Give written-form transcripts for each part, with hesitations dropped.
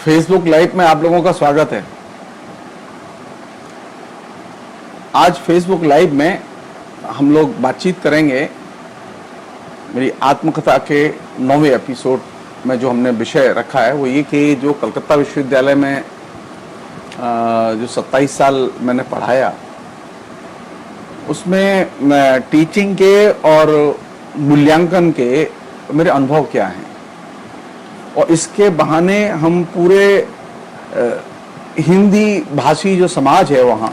Facebook live में आप लोगों का स्वागत है। आज फेसबुक लाइव में हम लोग बातचीत करेंगे मेरी आत्मकथा के 9वें एपिसोड में। जो हमने विषय रखा है वो ये कि जो कलकत्ता विश्वविद्यालय में जो 27 साल मैंने पढ़ाया उसमें टीचिंग के और मूल्यांकन के मेरे अनुभव क्या हैं, और इसके बहाने हम पूरे हिंदी भाषी जो समाज है वहाँ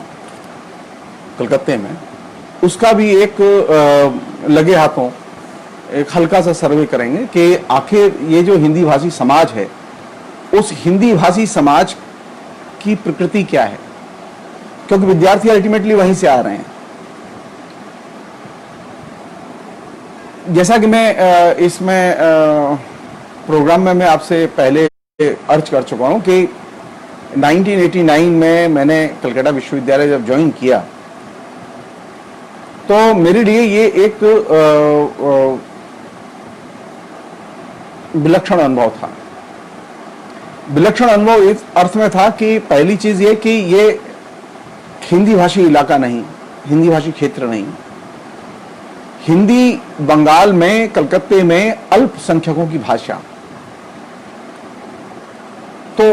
कलकत्ते में उसका भी एक लगे हाथों एक हल्का सा सर्वे करेंगे कि आखिर ये जो हिंदी भाषी समाज है उस हिंदी भाषी समाज की प्रकृति क्या है, क्योंकि विद्यार्थी अल्टीमेटली वहीं से आ रहे हैं। जैसा कि मैं इसमें प्रोग्राम में मैं आपसे पहले अर्ज कर चुका हूं कि 1989 में मैंने कलकत्ता विश्वविद्यालय जब ज्वाइन किया तो मेरे लिए ये एक विलक्षण अनुभव था। विलक्षण अनुभव इस अर्थ में था कि पहली चीज ये कि ये हिंदी भाषी इलाका नहीं, हिंदी भाषी क्षेत्र नहीं। हिंदी बंगाल में कलकत्ते में अल्पसंख्यकों की भाषा। तो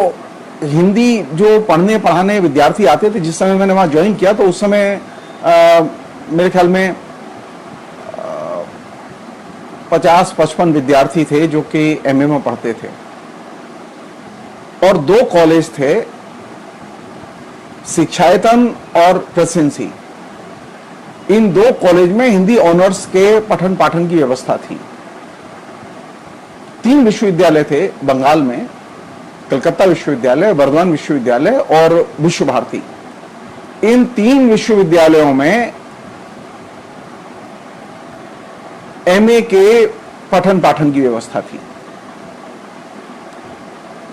हिंदी जो पढ़ने पढ़ाने विद्यार्थी आते थे, जिस समय मैंने वहां ज्वाइन किया तो उस समय मेरे ख्याल में 50-55 विद्यार्थी थे जो कि एमए में पढ़ते थे, और 2 कॉलेज थे, शिक्षायतन और प्रेसिडेंसी। इन 2 कॉलेज में हिंदी ऑनर्स के पठन पाठन की व्यवस्था थी। 3 विश्वविद्यालय थे बंगाल में, कलकत्ता विश्वविद्यालय, बर्दवान विश्वविद्यालय और विश्व भारती। इन 3 विश्वविद्यालयों में एमए के पठन पाठन की व्यवस्था थी।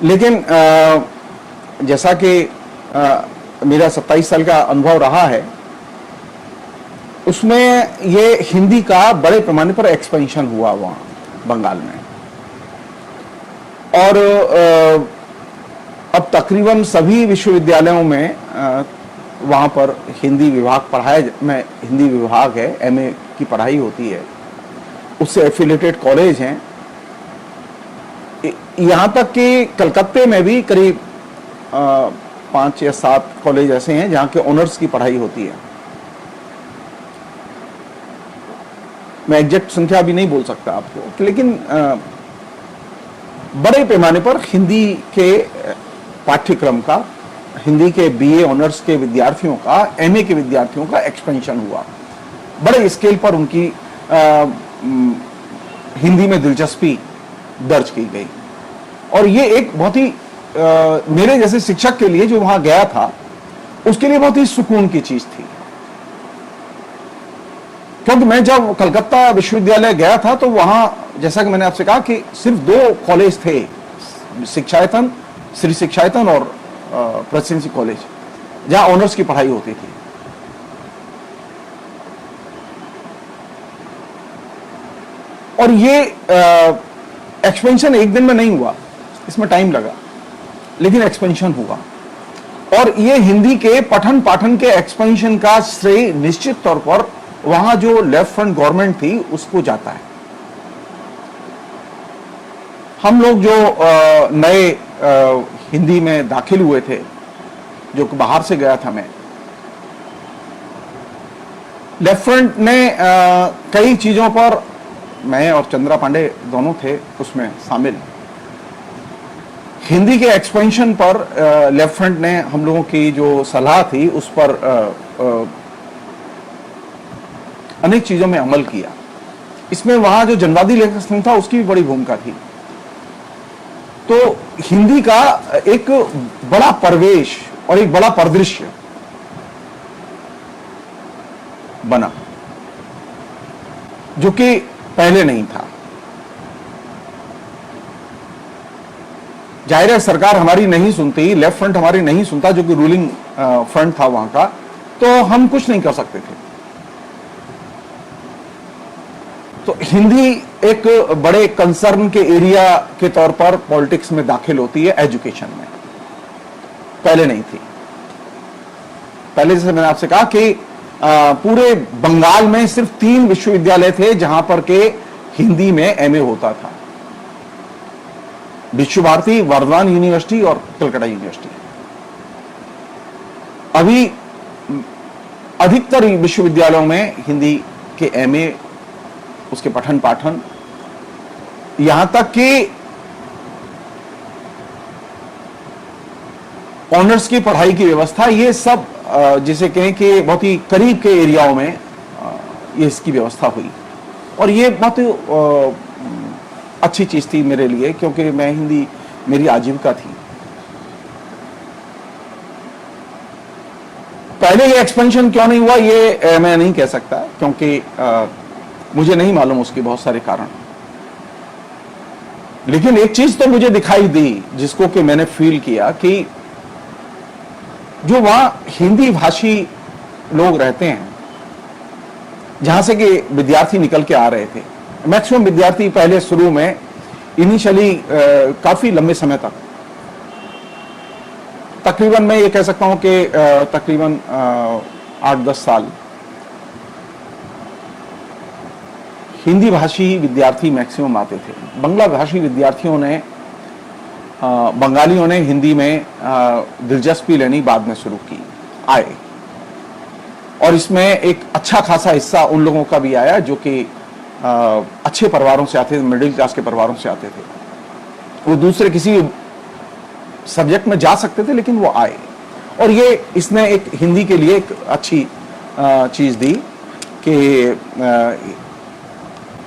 लेकिन जैसा कि मेरा 27 साल का अनुभव रहा है उसमें ये हिंदी का बड़े पैमाने पर एक्सपेंशन हुआ वहां बंगाल में, और अब तकरीबन सभी विश्वविद्यालयों में वहां पर हिंदी विभाग पढ़ाया, में हिंदी विभाग है, एमए की पढ़ाई होती है, उससे एफिलिएटेड कॉलेज हैं। यहां तक कि कलकत्ते में भी करीब 5 या 7 कॉलेज ऐसे हैं जहां के ऑनर्स की पढ़ाई होती है। मैं एग्जैक्ट संख्या भी नहीं बोल सकता आपको, लेकिन बड़े पैमाने पर हिंदी के पाठ्यक्रम का, हिंदी के बीए ऑनर्स के विद्यार्थियों का, एमए के विद्यार्थियों का एक्सपेंशन हुआ। बड़े स्केल पर उनकी हिंदी में दिलचस्पी दर्ज की गई, और ये एक बहुत ही मेरे जैसे शिक्षक के लिए जो वहां गया था उसके लिए बहुत ही सुकून की चीज थी। क्योंकि मैं जब कलकत्ता विश्वविद्यालय गया था तो वहां, जैसा कि मैंने आपसे कहा कि सिर्फ 2 कॉलेज थे, शिक्षायतन, श्री शिक्षायतन और प्रेसिडेंसी कॉलेज, जहां ऑनर्स की पढ़ाई होती थी। और ये एक्सपेंशन एक दिन में नहीं हुआ, इसमें टाइम लगा, लेकिन एक्सपेंशन हुआ। और ये हिंदी के पठन पाठन के एक्सपेंशन का श्रेय निश्चित तौर पर वहां जो लेफ्ट फ्रंट गवर्नमेंट थी उसको जाता है। हम लोग जो नए हिंदी में दाखिल हुए थे, जो कि बाहर से गया था मैं, लेफ्ट फ्रंट ने कई चीजों पर, मैं और चंद्रा पांडे दोनों थे उसमें शामिल, हिंदी के एक्सपेंशन पर लेफ्ट फ्रंट ने हम लोगों की जो सलाह थी उस पर अनेक चीजों में अमल किया। इसमें वहां जो जनवादी लेखक संघ था उसकी भी बड़ी भूमिका थी। तो हिंदी का एक बड़ा परिवेश और एक बड़ा परिदृश्य बना जो कि पहले नहीं था। जाहिर है सरकार हमारी नहीं सुनती, लेफ्ट फ्रंट हमारी नहीं सुनता, जो कि रूलिंग फ्रंट था वहां का, तो हम कुछ नहीं कर सकते थे। तो हिंदी एक बड़े कंसर्न के एरिया के तौर पर पॉलिटिक्स में दाखिल होती है एजुकेशन में, पहले नहीं थी। पहले जैसे मैंने आपसे कहा कि पूरे बंगाल में सिर्फ 3 विश्वविद्यालय थे जहां पर के हिंदी में एमए होता था, विश्व भारती, वर्धमान यूनिवर्सिटी और कलकत्ता यूनिवर्सिटी। अभी अधिकतर विश्वविद्यालयों में हिंदी के एमए, उसके पठन पाठन, यहां तक कि ऑनर्स की पढ़ाई की व्यवस्था, ये सब जिसे कहें कि बहुत ही करीब के एरियाओं में ये इसकी व्यवस्था हुई। और ये बहुत अच्छी चीज थी मेरे लिए, क्योंकि मैं हिंदी मेरी आजीविका थी। पहले ये एक्सपेंशन क्यों नहीं हुआ ये मैं नहीं कह सकता, क्योंकि मुझे नहीं मालूम उसके बहुत सारे कारण। लेकिन एक चीज तो मुझे दिखाई दी जिसको कि मैंने फील किया कि जो वहां हिंदी भाषी लोग रहते हैं, जहां से कि विद्यार्थी निकल के आ रहे थे, मैक्सिमम विद्यार्थी पहले शुरू में इनिशियली काफी लंबे समय तक, तकरीबन मैं ये कह सकता हूं कि तकरीबन 8-10 साल हिंदी भाषी विद्यार्थी मैक्सिमम आते थे। बंगला भाषी विद्यार्थियों ने, बंगालियों ने हिंदी में दिलचस्पी लेनी बाद में शुरू की, आए। और इसमें एक अच्छा खासा हिस्सा उन लोगों का भी आया जो कि अच्छे परिवारों से आते थे, मिडिल क्लास के परिवारों से आते थे। वो दूसरे किसी सब्जेक्ट में जा सकते थे, लेकिन वो आए। और ये इसने एक हिंदी के लिए एक अच्छी चीज दी कि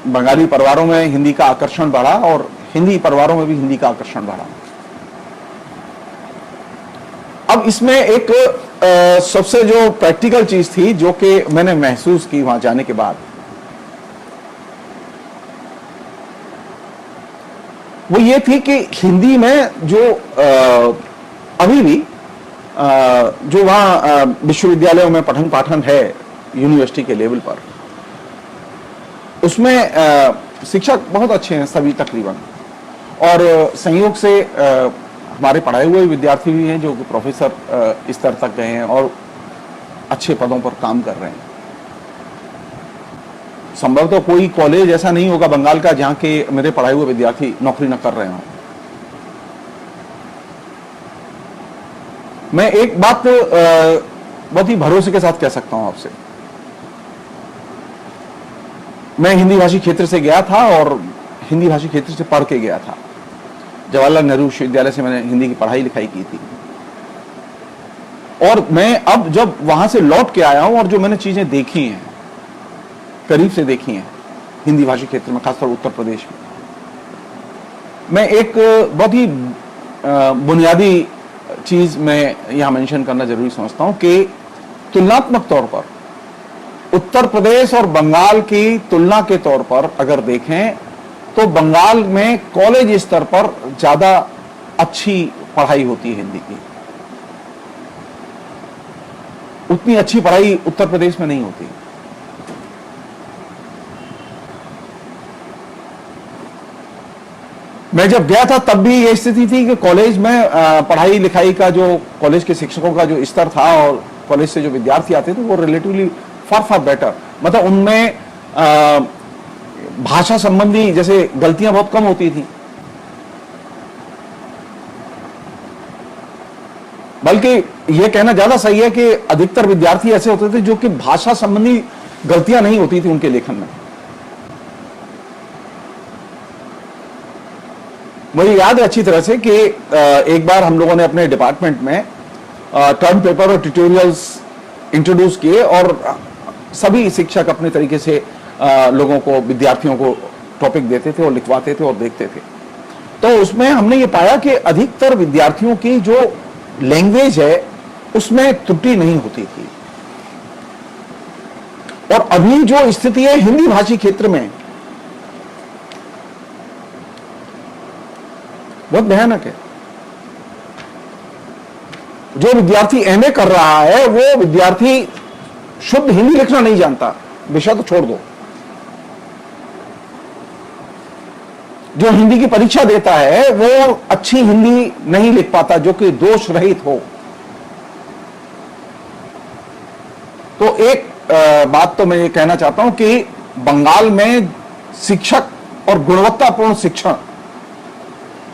बंगाली परिवारों में हिंदी का आकर्षण बढ़ा और हिंदी परिवारों में भी हिंदी का आकर्षण बढ़ा। अब इसमें एक सबसे जो प्रैक्टिकल चीज थी जो कि मैंने महसूस की वहां जाने के बाद, वो ये थी कि हिंदी में जो अभी भी जो वहां विश्वविद्यालयों में पठन पाठन है यूनिवर्सिटी के लेवल पर, उसमें शिक्षक बहुत अच्छे हैं सभी तकरीबन। और संयोग से हमारे पढ़ाए हुए विद्यार्थी भी हैं जो प्रोफेसर स्तर तक गए हैं और अच्छे पदों पर काम कर रहे हैं। संभवतः कोई कॉलेज ऐसा नहीं होगा बंगाल का जहां के मेरे पढ़ाए हुए विद्यार्थी नौकरी न कर रहे हों। मैं एक बात बहुत ही भरोसे के साथ कह सकता हूं आपसे, मैं हिंदी भाषी क्षेत्र से गया था और हिंदी भाषी क्षेत्र से पढ़ के गया था। जवाहरलाल नेहरू विश्वविद्यालय से मैंने हिंदी की पढ़ाई लिखाई की थी। और मैं अब जब वहां से लौट के आया हूं और जो मैंने चीजें देखी हैं, करीब से देखी हैं हिंदी भाषी क्षेत्र में, खासतौर उत्तर प्रदेश में, मैं एक बहुत ही बुनियादी चीज मैं यहां मेंशन करना जरूरी समझता हूं कि तुलनात्मक तौर पर उत्तर प्रदेश और बंगाल की तुलना के तौर पर अगर देखें तो बंगाल में कॉलेज स्तर पर ज्यादा अच्छी पढ़ाई होती है हिंदी की। उतनी अच्छी पढ़ाई उत्तर प्रदेश में नहीं होती। मैं जब गया था तब भी ये स्थिति थी कि कॉलेज में पढ़ाई लिखाई का जो कॉलेज के शिक्षकों का जो स्तर था और कॉलेज से जो विद्यार्थी आते थे वो रिलेटिवली फार बेटर, मतलब उनमें भाषा संबंधी जैसे गलतियां बहुत कम होती थी, बल्कि यह कहना ज्यादा सही है कि अधिकतर विद्यार्थी ऐसे होते थे जो कि भाषा संबंधी गलतियां नहीं होती थी उनके लेखन में। मुझे याद है अच्छी तरह से कि एक बार हम लोगों ने अपने डिपार्टमेंट में टर्म पेपर और ट्यूटोरियल्स इंट्रोड्यूस किए और सभी शिक्षक अपने तरीके से लोगों को, विद्यार्थियों को टॉपिक देते थे और लिखवाते थे और देखते थे। तो उसमें हमने ये पाया कि अधिकतर विद्यार्थियों की जो लैंग्वेज है उसमें त्रुटि नहीं होती थी। और अभी जो स्थिति है हिंदी भाषी क्षेत्र में बहुत भयानक है। जो विद्यार्थी एमए कर रहा है वो विद्यार्थी शुद्ध हिंदी लिखना नहीं जानता, विषय तो छोड़ दो। जो हिंदी की परीक्षा देता है वो अच्छी हिंदी नहीं लिख पाता जो कि दोष रहित हो। तो एक बात तो मैं ये कहना चाहता हूं कि बंगाल में शिक्षक और गुणवत्तापूर्ण शिक्षण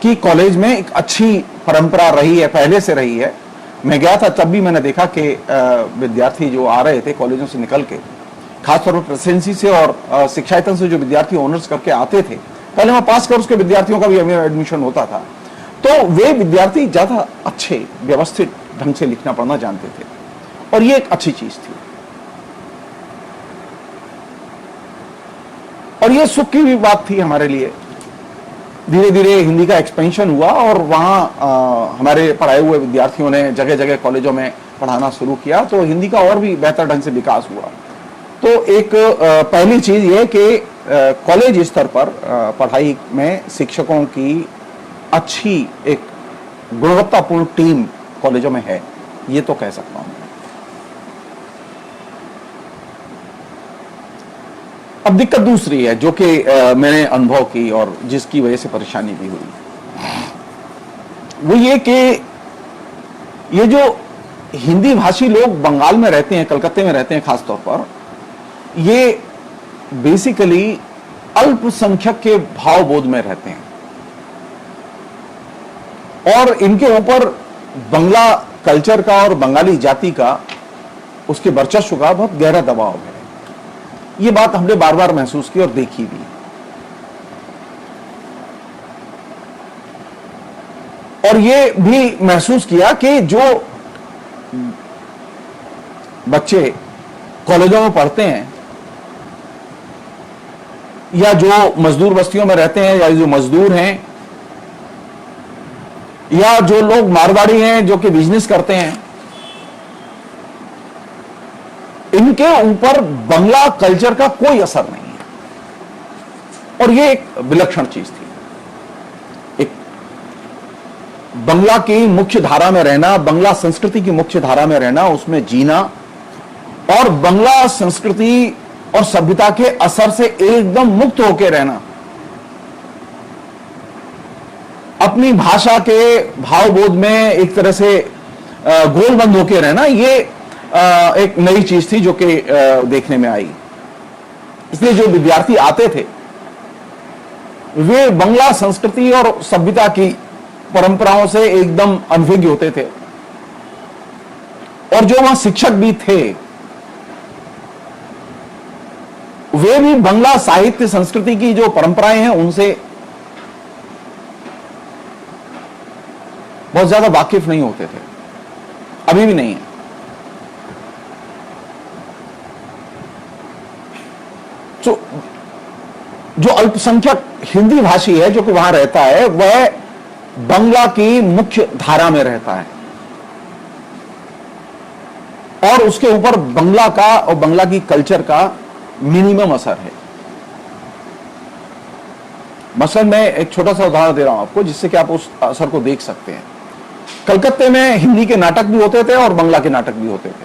की कॉलेज में एक अच्छी परंपरा रही है, पहले से रही है। मैं गया था तब भी मैंने देखा कि विद्यार्थी जो आ रहे थे कॉलेजों से निकल के, खासतौर पर प्रेसिडेंसी से और शिक्षायतन से जो विद्यार्थी ऑनर्स करके आते थे, पहले वहां पास कोर्स के विद्यार्थियों का भी एडमिशन होता था, तो वे विद्यार्थी ज्यादा अच्छे व्यवस्थित ढंग से लिखना पढ़ना जानते थे और ये एक अच्छी चीज थी। और ये सुख की भी बात थी हमारे लिए। धीरे धीरे हिंदी का एक्सपेंशन हुआ और वहां हमारे पढ़ाए हुए विद्यार्थियों ने जगह जगह कॉलेजों में पढ़ाना शुरू किया, तो हिंदी का और भी बेहतर ढंग से विकास हुआ। तो एक पहली चीज ये कि कॉलेज स्तर पर पढ़ाई में शिक्षकों की अच्छी एक गुणवत्तापूर्ण टीम कॉलेजों में है, ये तो कह सकता हूं। अब दिक्कत दूसरी है जो कि मैंने अनुभव की और जिसकी वजह से परेशानी भी हुई, वो ये कि ये जो हिंदी भाषी लोग बंगाल में रहते हैं, कलकत्ते में रहते हैं खासतौर पर, ये बेसिकली अल्पसंख्यक के भावबोध में रहते हैं और इनके ऊपर बंगला कल्चर का और बंगाली जाति का, उसके वर्चस्व का बहुत गहरा दबाव है। ये बात हमने बार बार महसूस की और देखी भी। और ये भी महसूस किया कि जो बच्चे कॉलेजों में पढ़ते हैं या जो मजदूर बस्तियों में रहते हैं या जो मजदूर हैं या जो लोग मारवाड़ी हैं जो कि बिजनेस करते हैं, इनके ऊपर बंगला कल्चर का कोई असर नहीं है। और ये एक विलक्षण चीज थी। एक बंगला की मुख्य धारा में रहना, बंगला संस्कृति की मुख्य धारा में रहना, उसमें जीना और बंगला संस्कृति और सभ्यता के असर से एकदम मुक्त होकर रहना, अपनी भाषा के भावबोध में एक तरह से गोलबंद होकर रहना, ये एक नई चीज थी जो कि देखने में आई। इसलिए जो विद्यार्थी आते थे वे बंगला संस्कृति और सभ्यता की परंपराओं से एकदम अनभिज्ञ होते थे और जो वहां शिक्षक भी थे वे भी बंगला साहित्य संस्कृति की जो परंपराएं हैं उनसे बहुत ज्यादा वाकिफ नहीं होते थे, अभी भी नहीं है। तो जो अल्पसंख्यक हिंदी भाषी है जो कि वहां रहता है वह बंगला की मुख्य धारा में रहता है और उसके ऊपर बंगला का और बंगला की कल्चर का मिनिमम असर है। मसलन मैं एक छोटा सा उदाहरण दे रहा हूं आपको जिससे कि आप उस असर को देख सकते हैं। कलकत्ते में हिंदी के नाटक भी होते थे और बंगला के नाटक भी होते थे।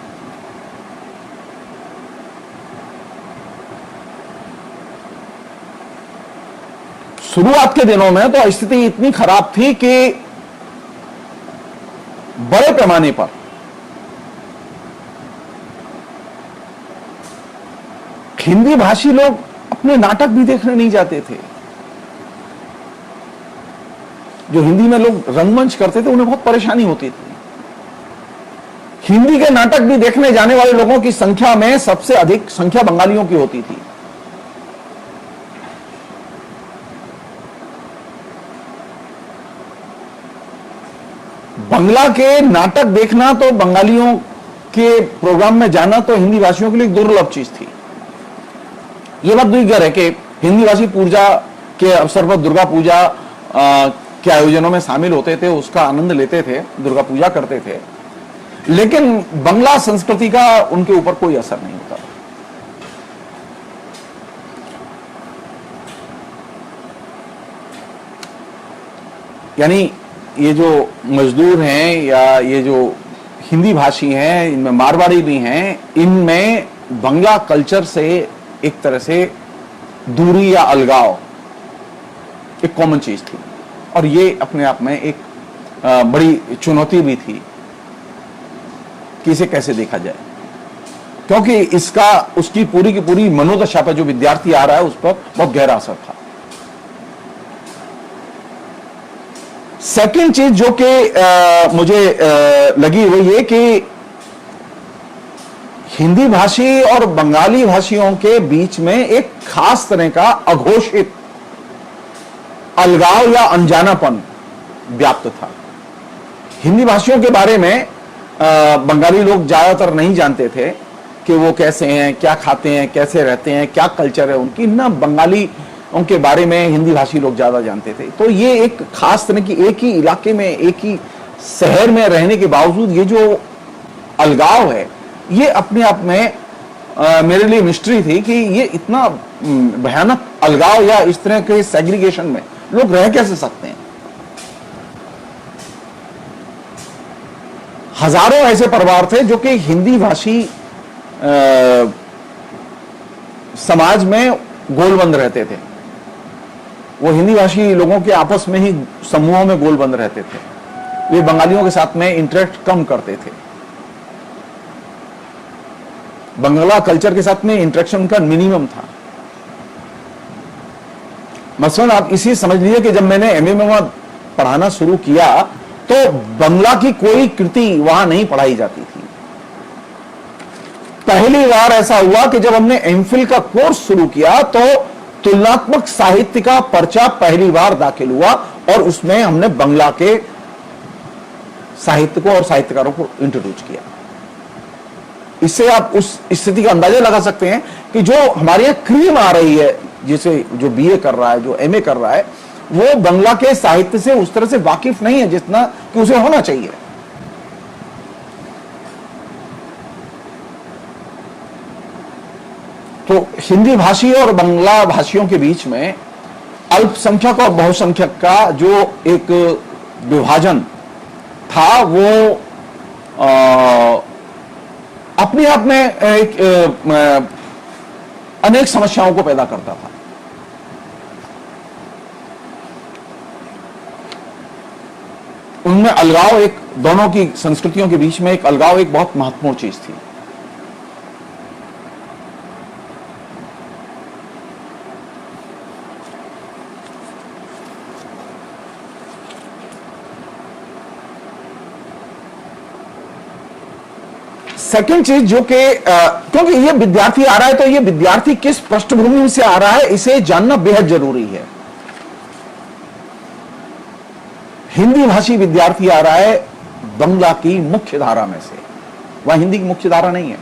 शुरुआत के दिनों में तो स्थिति इतनी खराब थी कि बड़े पैमाने पर हिंदी भाषी लोग अपने नाटक भी देखने नहीं जाते थे। जो हिंदी में लोग रंगमंच करते थे उन्हें बहुत परेशानी होती थी। हिंदी के नाटक भी देखने जाने वाले लोगों की संख्या में सबसे अधिक संख्या बंगालियों की होती थी। बंगला के नाटक देखना तो बंगालियों के प्रोग्राम में जाना तो हिंदी भाषियों के लिए दुर्लभ चीज थी। यह बात दुर्गर है कि हिंदी भाषी पूजा के अवसर पर दुर्गा पूजा के आयोजनों में शामिल होते थे, उसका आनंद लेते थे, दुर्गा पूजा करते थे, लेकिन बंगला संस्कृति का उनके ऊपर कोई असर नहीं होता। यानी ये जो मजदूर हैं या ये जो हिंदी भाषी हैं, इनमें मारवाड़ी भी हैं, इनमें बंगला कल्चर से एक तरह से दूरी या अलगाव एक कॉमन चीज थी, और ये अपने आप में एक बड़ी चुनौती भी थी कि इसे कैसे देखा जाए, क्योंकि इसका उसकी पूरी की पूरी मनोदशा पर जो विद्यार्थी आ रहा है उस पर बहुत गहरा असर था। सेकंड चीज जो कि मुझे लगी वो ये कि हिंदी भाषी और बंगाली भाषियों के बीच में एक खास तरह का अघोषित अलगाव या अनजानापन व्याप्त था। हिंदी भाषियों के बारे में बंगाली लोग ज्यादातर नहीं जानते थे कि वो कैसे हैं, क्या खाते हैं, कैसे रहते हैं, क्या कल्चर है उनकी, ना बंगाली उनके बारे में हिंदी भाषी लोग ज्यादा जानते थे। तो ये एक खास तरह की एक ही इलाके में, एक ही शहर में रहने के बावजूद ये जो अलगाव है, ये अपने आप में मेरे लिए मिस्ट्री थी कि ये इतना भयानक अलगाव या इस तरह के सेग्रीगेशन में लोग रह कैसे सकते हैं। हजारों ऐसे परिवार थे जो कि हिंदी भाषी समाज में गोलबंद रहते थे। वो हिंदी भाषी लोगों के आपस में ही समूहों में गोलबंद रहते थे। वे बंगालियों के साथ में इंटरेक्ट कम करते थे। बंगला कल्चर के साथ में इंटरेक्शन उनका मिनिमम था। मसलन आप इसी समझ लीजिए कि जब मैंने एमए में वहां पढ़ाना शुरू किया तो बंगला की कोई कृति वहां नहीं पढ़ाई जाती थी। पहली बार ऐसा हुआ कि जब हमने एमफिल का कोर्स शुरू किया तो तुलनात्मक साहित्य का पर्चा पहली बार दाखिल हुआ और उसमें हमने बंगला के साहित्य को और साहित्यकारों को इंट्रोड्यूस किया। इससे आप उस स्थिति का अंदाजा लगा सकते हैं कि जो हमारे यहां क्रीम आ रही है, जिसे जो बीए कर रहा है, जो एमए कर रहा है, वो बंगला के साहित्य से उस तरह से वाकिफ नहीं है जितना कि उसे होना चाहिए। तो हिंदी भाषी और बंगला भाषियों के बीच में अल्पसंख्यक और बहुसंख्यक का जो एक विभाजन था वो अपने आप में एक अनेक समस्याओं को पैदा करता था। उनमें अलगाव, एक दोनों की संस्कृतियों के बीच में एक अलगाव एक बहुत महत्वपूर्ण चीज थी। सेकेंड चीज जो कि क्योंकि ये विद्यार्थी आ रहा है तो ये विद्यार्थी किस पृष्ठभूमि से आ रहा है इसे जानना बेहद जरूरी है। हिंदी भाषी विद्यार्थी आ रहा है बंगला की मुख्य धारा में से, वह हिंदी की मुख्य धारा नहीं है।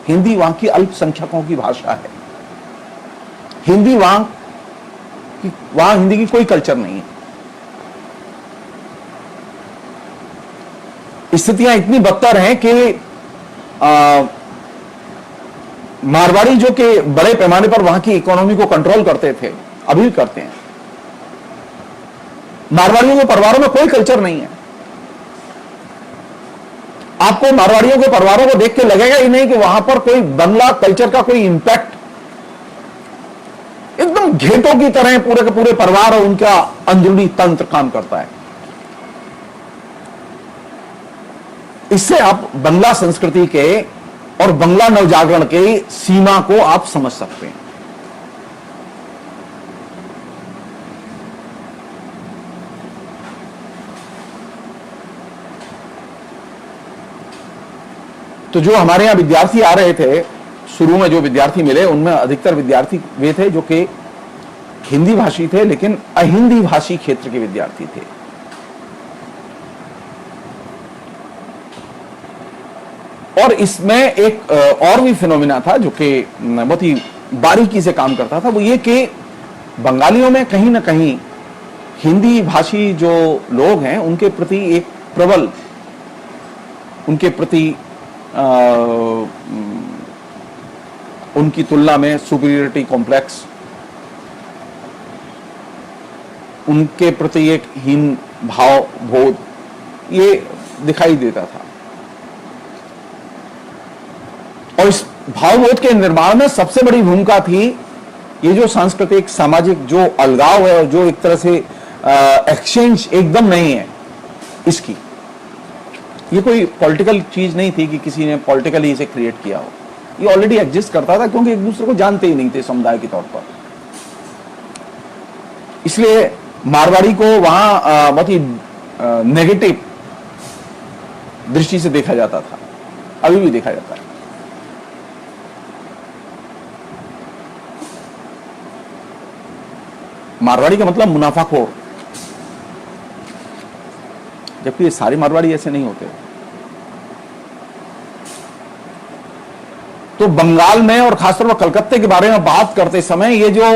हिंदी वहां की अल्पसंख्यकों की भाषा है। हिंदी वहां हिंदी की कोई कल्चर नहीं है। स्थितियां इतनी बदतर हैं कि मारवाड़ी जो कि बड़े पैमाने पर वहां की इकोनॉमी को कंट्रोल करते थे, अभी भी करते हैं। मारवाड़ियों के परिवारों में कोई कल्चर नहीं है। आपको मारवाड़ियों के परिवारों को देख के लगेगा ही नहीं कि वहां पर कोई बंगला कल्चर का कोई इंपैक्ट, एकदम घेटों की तरह पूरे के पूरे परिवार और उनका अंदरूनी तंत्र काम करता है। इससे आप बंगला संस्कृति के और बंगला नवजागरण के सीमा को आप समझ सकते हैं। तो जो हमारे यहां विद्यार्थी आ रहे थे, शुरू में जो विद्यार्थी मिले उनमें अधिकतर विद्यार्थी वे थे जो कि हिंदी भाषी थे लेकिन अहिंदी भाषी क्षेत्र के विद्यार्थी थे। और इसमें एक और भी फिनोमिना था जो कि बहुत ही बारीकी से काम करता था, वो ये कि बंगालियों में कहीं ना कहीं हिंदी भाषी जो लोग हैं उनके प्रति एक प्रबल, उनके प्रति उनकी तुलना में सुपीरियरिटी कॉम्प्लेक्स, उनके प्रति एक हीन भाव बोध ये दिखाई देता था। और इस भावबोध के निर्माण में सबसे बड़ी भूमिका थी ये जो सांस्कृतिक सामाजिक जो अलगाव है और जो एक तरह से एक्सचेंज एकदम नहीं है इसकी, ये कोई पॉलिटिकल चीज नहीं थी कि किसी ने पॉलिटिकली इसे क्रिएट किया हो, ये ऑलरेडी एग्जिस्ट करता था क्योंकि एक दूसरे को जानते ही नहीं थे समुदाय के तौर पर। इसलिए मारवाड़ी को वहां बहुत ही नेगेटिव दृष्टि से देखा जाता था, अभी भी देखा जाता है। मारवाड़ी का मतलब मुनाफाखोर, जबकि ये सारे मारवाड़ी ऐसे नहीं होते। तो बंगाल में और खासतौर पर कलकत्ते के बारे में बात करते समय ये जो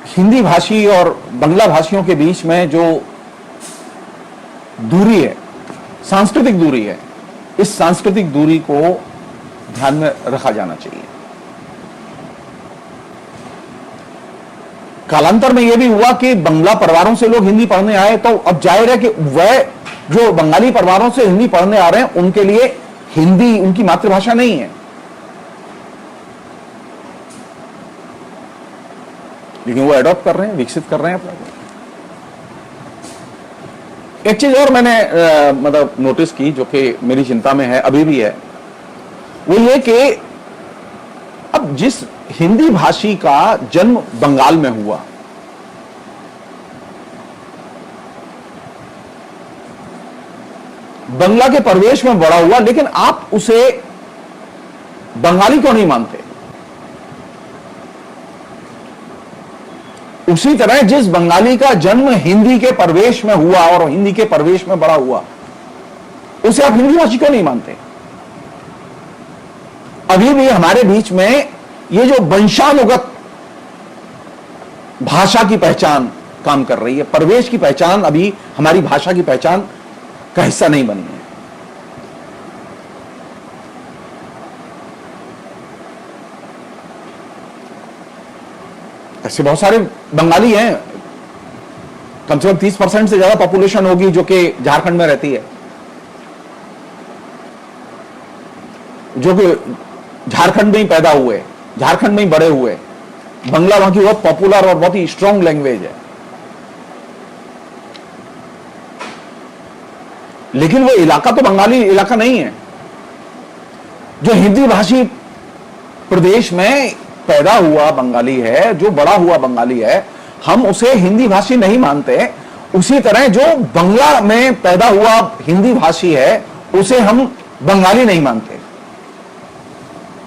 हिंदी भाषी और बंगला भाषियों के बीच में जो दूरी है, सांस्कृतिक दूरी है, इस सांस्कृतिक दूरी को ध्यान में रखा जाना चाहिए। कालांतर में यह भी हुआ कि बंगला परिवारों से लोग हिंदी पढ़ने आए, तो अब जाहिर है कि वह जो बंगाली परिवारों से हिंदी पढ़ने आ रहे हैं उनके लिए हिंदी उनकी मातृभाषा नहीं है, लेकिन वो एडॉप्ट कर रहे हैं, विकसित कर रहे हैं अपना। एक चीज और मैंने मतलब नोटिस की जो कि मेरी चिंता में है, अभी भी है, वो ये कि अब जिस हिंदी भाषी का जन्म बंगाल में हुआ, बंगला के परिवेश में बड़ा हुआ, लेकिन आप उसे बंगाली क्यों नहीं मानते? उसी तरह जिस बंगाली का जन्म हिंदी के परिवेश में हुआ और हिंदी के परिवेश में बड़ा हुआ, उसे आप हिंदी भाषी क्यों नहीं मानते? अभी भी हमारे बीच में ये जो वंशानुगत भाषा की पहचान काम कर रही है, परिवेश की पहचान अभी हमारी भाषा की पहचान का हिस्सा नहीं बनी है। ऐसे बहुत सारे बंगाली हैं, कम से कम 30% से ज्यादा पॉपुलेशन होगी जो कि झारखंड में रहती है, जो कि झारखंड में ही पैदा हुए, झारखंड में ही बड़े हुए। बंगला वहां की बहुत पॉपुलर और बहुत ही स्ट्रॉन्ग लैंग्वेज है, लेकिन वो इलाका तो बंगाली इलाका नहीं है। जो हिंदी भाषी प्रदेश में पैदा हुआ बंगाली है, जो बड़ा हुआ बंगाली है, हम उसे हिंदी भाषी नहीं मानते। उसी तरह जो बंगला में पैदा हुआ हिंदी भाषी है, उसे हम बंगाली नहीं मानते।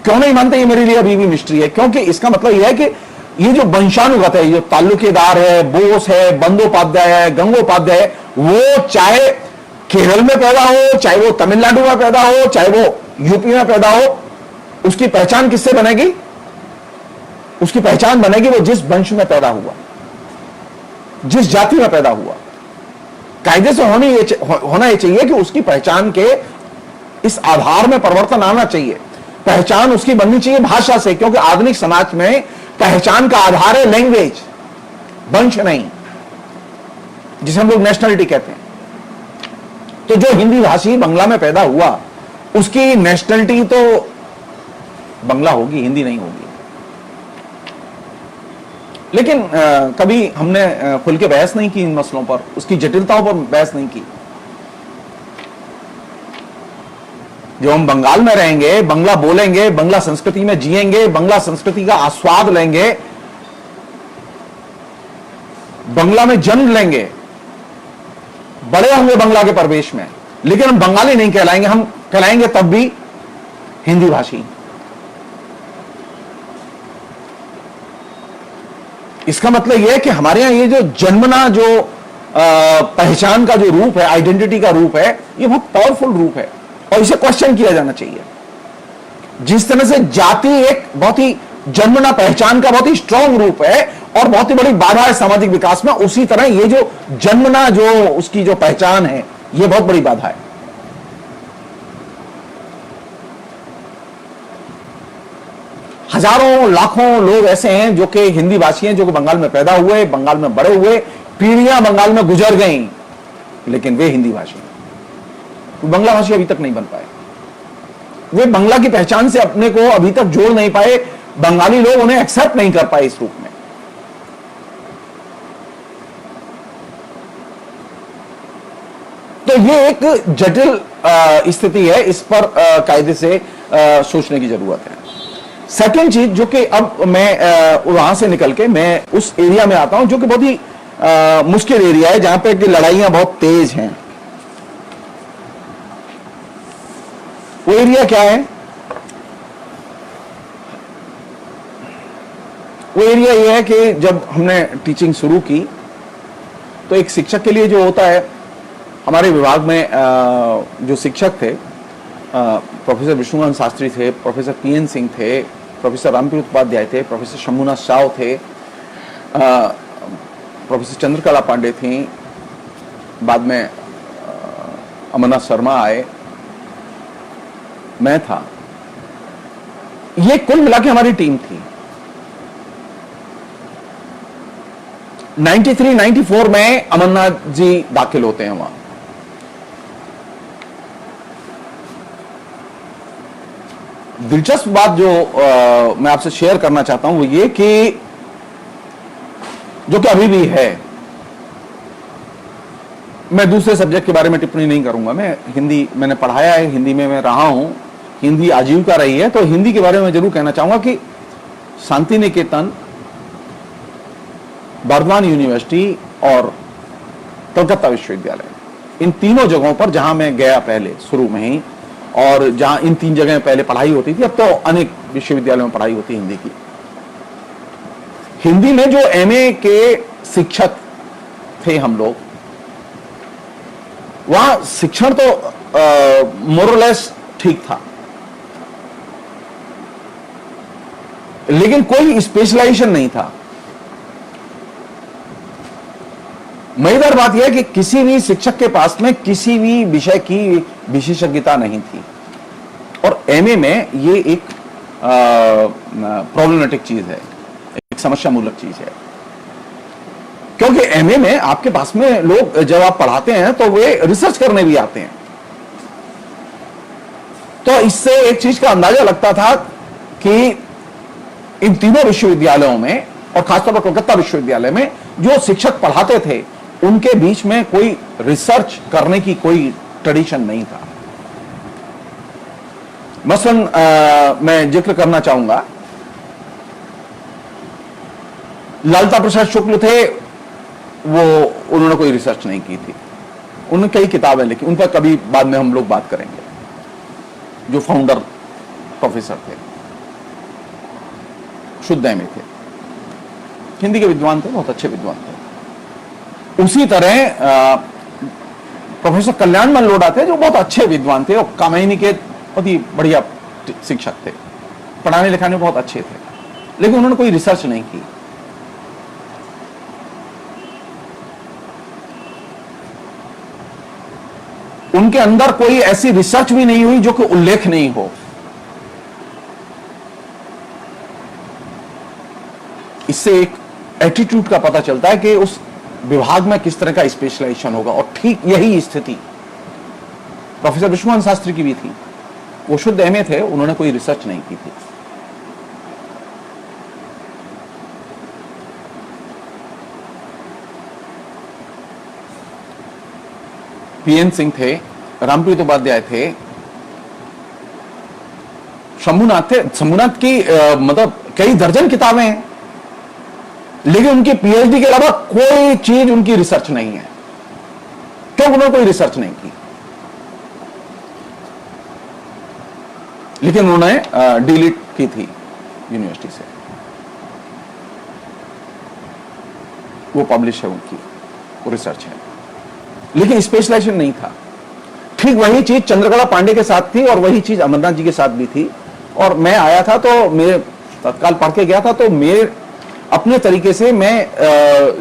क्यों नहीं मानते, ये मेरे लिए अभी भी मिस्ट्री है। क्योंकि इसका मतलब यह है कि ये जो वंशानुगत है, जो तालुकेदार है, बोस है, बंदोपाध्याय है, गंगोपाध्याय है, वो चाहे केरल में पैदा हो, चाहे वो तमिलनाडु में पैदा हो, चाहे वो यूपी में पैदा हो, उसकी पहचान किससे बनेगी? उसकी पहचान बनेगी वो जिस वंश में पैदा हुआ, जिस जाति में पैदा हुआ। कायदे से होना ये चाहिए कि उसकी पहचान के इस आधार में परिवर्तन आना चाहिए। पहचान उसकी बननी चाहिए भाषा से, क्योंकि आधुनिक समाज में पहचान का आधार है लैंग्वेज, वंश नहीं, जिसे हम लोग नेशनलिटी कहते हैं। तो जो हिंदी भाषी बंगला में पैदा हुआ, उसकी नेशनलिटी तो बंगला होगी, हिंदी नहीं होगी। लेकिन कभी हमने खुल के बहस नहीं की इन मसलों पर, उसकी जटिलताओं पर बहस नहीं की। जो हम बंगाल में रहेंगे, बंगला बोलेंगे, बंगला संस्कृति में जिएंगे, बंगला संस्कृति का आस्वाद लेंगे, बंगला में जन्म लेंगे, बड़े होंगे बंगला के परिवेश में, लेकिन हम बंगाली नहीं कहलाएंगे, हम कहलाएंगे तब भी हिंदी भाषी। इसका मतलब यह है कि हमारे यहां ये जो जन्मना जो पहचान का जो रूप है, आइडेंटिटी का रूप है, ये बहुत पावरफुल रूप है और इसे क्वेश्चन किया जाना चाहिए। जिस तरह से जाति एक बहुत ही जन्मना पहचान का बहुत ही स्ट्रांग रूप है और बहुत ही बड़ी बाधा है सामाजिक विकास में, उसी तरह ये जो जन्मना जो उसकी जो पहचान है, ये बहुत बड़ी बाधा है। हजारों लाखों लोग ऐसे हैं जो कि हिंदी भाषी हैं, जो कि बंगाल में पैदा हुए, बंगाल में बड़े हुए, पीढ़ियां बंगाल में गुजर गई, लेकिन वे हिंदी भाषी, वो बंगला भाषी अभी तक नहीं बन पाए। वे बंगला की पहचान से अपने को अभी तक जोड़ नहीं पाए, बंगाली लोग उन्हें एक्सेप्ट नहीं कर पाए इस रूप में। तो ये एक जटिल स्थिति है, इस पर कायदे से सोचने की जरूरत है। सेकेंड चीज जो कि अब मैं वहां से निकल के मैं उस एरिया में आता हूं जो कि बहुत ही मुश्किल एरिया है, जहां पे कि लड़ाइयां बहुत तेज हैं। वो एरिया क्या है? वो एरिया ये है कि जब हमने टीचिंग शुरू की तो एक शिक्षक के लिए जो होता है, हमारे विभाग में जो शिक्षक थे, प्रोफेसर विष्णुनाथ शास्त्री थे, प्रोफेसर पीएन सिंह थे, प्रोफेसर रामप्रीत उपाध्याय थे, प्रोफेसर शंभुनाथ साव थे, प्रोफेसर चंद्रकला पांडे थी, बाद में अमरनाथ शर्मा आए, मैं था। ये कुल मिला के हमारी टीम थी। 93-94 में अमरनाथ जी दाखिल होते हैं वहां। दिलचस्प बात जो मैं आपसे शेयर करना चाहता हूं वो ये कि जो कि अभी भी है, मैं दूसरे सब्जेक्ट के बारे में टिप्पणी नहीं करूंगा, मैं हिंदी मैंने पढ़ाया है, हिंदी में मैं रहा हूं, हिंदी आजीविका रही है, तो हिंदी के बारे में जरूर कहना चाहूंगा कि शांति निकेतन, बर्दवान यूनिवर्सिटी और कलकत्ता विश्वविद्यालय, इन तीनों जगहों पर जहां मैं गया पहले शुरू में ही, और जहां इन तीन जगह पहले पढ़ाई होती थी, अब तो अनेक विश्वविद्यालयों में पढ़ाई होती है हिंदी की। हिंदी में जो एमए के शिक्षक थे हम लोग, वहां शिक्षण तो मोरलेस ठीक था, लेकिन कोई स्पेशलाइजेशन नहीं था। मजेदार बात यह है कि किसी भी शिक्षक के पास में किसी भी विषय की विशेषज्ञता नहीं थी, और एमए में ये एक प्रॉब्लमेटिक चीज है, एक समस्या मूलक चीज है, क्योंकि एमए में आपके पास में लोग जब आप पढ़ाते हैं तो वे रिसर्च करने भी आते हैं। तो इससे एक चीज का अंदाजा लगता था कि इन तीनों विश्वविद्यालयों में, और खासतौर पर कलकत्ता विश्वविद्यालय में, जो शिक्षक पढ़ाते थे उनके बीच में कोई रिसर्च करने की कोई ट्रेडिशन नहीं था। मसलन मैं जिक्र करना चाहूंगा, लालता प्रसाद शुक्ल थे, वो उन्होंने कोई रिसर्च नहीं की थी, उन्होंने कई किताबें लिखी, उन पर कभी बाद में हम लोग बात करेंगे, जो फाउंडर प्रोफेसर थे, शुद्ध एमए थे, हिंदी के विद्वान थे, बहुत अच्छे विद्वान थे। उसी तरह प्रोफेसर कल्याण मल्लोडा थे, जो बहुत अच्छे विद्वान थे और कामायनी के बहुत ही बढ़िया शिक्षक थे, पढ़ाने लिखाने में बहुत अच्छे थे, लेकिन उन्होंने कोई रिसर्च नहीं की। उनके अंदर कोई ऐसी रिसर्च भी नहीं हुई जो कि उल्लेख नहीं हो। इससे एक एटीट्यूड का पता चलता है कि उस विभाग में किस तरह का स्पेशलाइजेशन होगा, और ठीक यही स्थिति प्रोफेसर विश्वनाथ शास्त्री की भी थी। वो शुद्ध एमए थे, उन्होंने कोई रिसर्च नहीं की थी। पीएन सिंह थे, रामप्रीत उपाध्याय थे, शंभुनाथ थे। शंभुनाथ की मतलब कई दर्जन किताबें हैं, लेकिन उनकी पीएचडी के अलावा कोई चीज उनकी रिसर्च नहीं है। क्यों? उन्होंने कोई रिसर्च नहीं की, लेकिन उन्होंने डिलीट की थी यूनिवर्सिटी से, वो पब्लिश है उनकी, वो रिसर्च है, लेकिन स्पेशलाइजेशन नहीं था। ठीक वही चीज चंद्रकला पांडे के साथ थी, और वही चीज अमरनाथ जी के साथ भी थी। और मैं आया था तो मेरे तत्काल पढ़ के गया था, तो मेरे अपने तरीके से मैं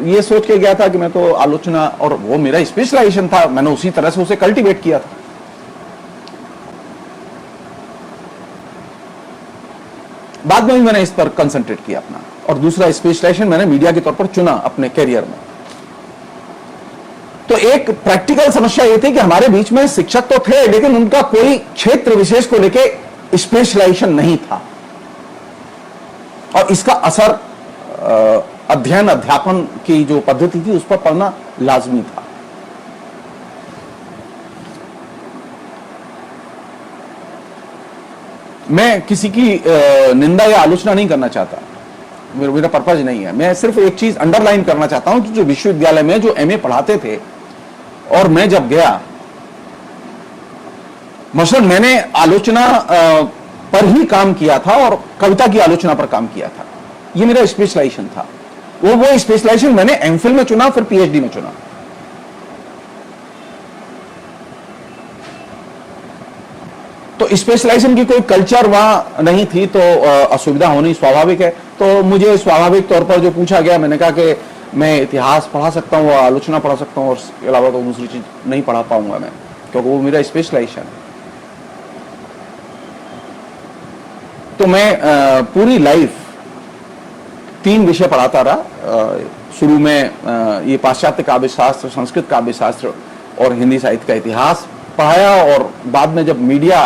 ये सोच के गया था कि मैं तो आलोचना, और वो मेरा स्पेशलाइजेशन था, मैंने उसी तरह से उसे कल्टीवेट किया था। बाद में भी मैंने इस पर कंसंट्रेट किया अपना, और दूसरा स्पेशलाइजेशन मैंने मीडिया के तौर पर चुना अपने कैरियर में। तो एक प्रैक्टिकल समस्या ये थी कि हमारे बीच में शिक्षक तो थे, लेकिन उनका कोई क्षेत्र विशेष को लेके स्पेशलाइजेशन नहीं था। और इसका असर अध्ययन अध्यापन की जो पद्धति थी उस पर पड़ना लाजमी था। मैं किसी की निंदा या आलोचना नहीं करना चाहता, मेरा पर्पज नहीं है। मैं सिर्फ एक चीज अंडरलाइन करना चाहता हूं कि जो विश्वविद्यालय में जो एमए पढ़ाते थे और मैं जब गया, मसलन मैंने आलोचना पर ही काम किया था और कविता की आलोचना पर काम किया था, ये मेरा स्पेशलाइजेशन था। वो स्पेशलाइजेशन मैंने एमफिल में चुना, फिर पीएचडी में चुना। तो स्पेशलाइजेशन की कोई कल्चर वहां नहीं थी, तो असुविधा होनी स्वाभाविक है। तो मुझे स्वाभाविक तौर पर जो पूछा गया, मैंने कहा कि मैं इतिहास पढ़ा सकता हूँ, आलोचना पढ़ा सकता हूँ, और इसके अलावा तो दूसरी चीज नहीं पढ़ा पाऊंगा मैं, क्योंकि वो मेरा स्पेशलाइजेशन है। तो मैं पूरी लाइफ 3 विषय पढ़ाता रहा। शुरू में ये पाश्चात्य काव्य शास्त्र, संस्कृत काव्य शास्त्र और हिंदी साहित्य का इतिहास पढ़ाया, और बाद में जब मीडिया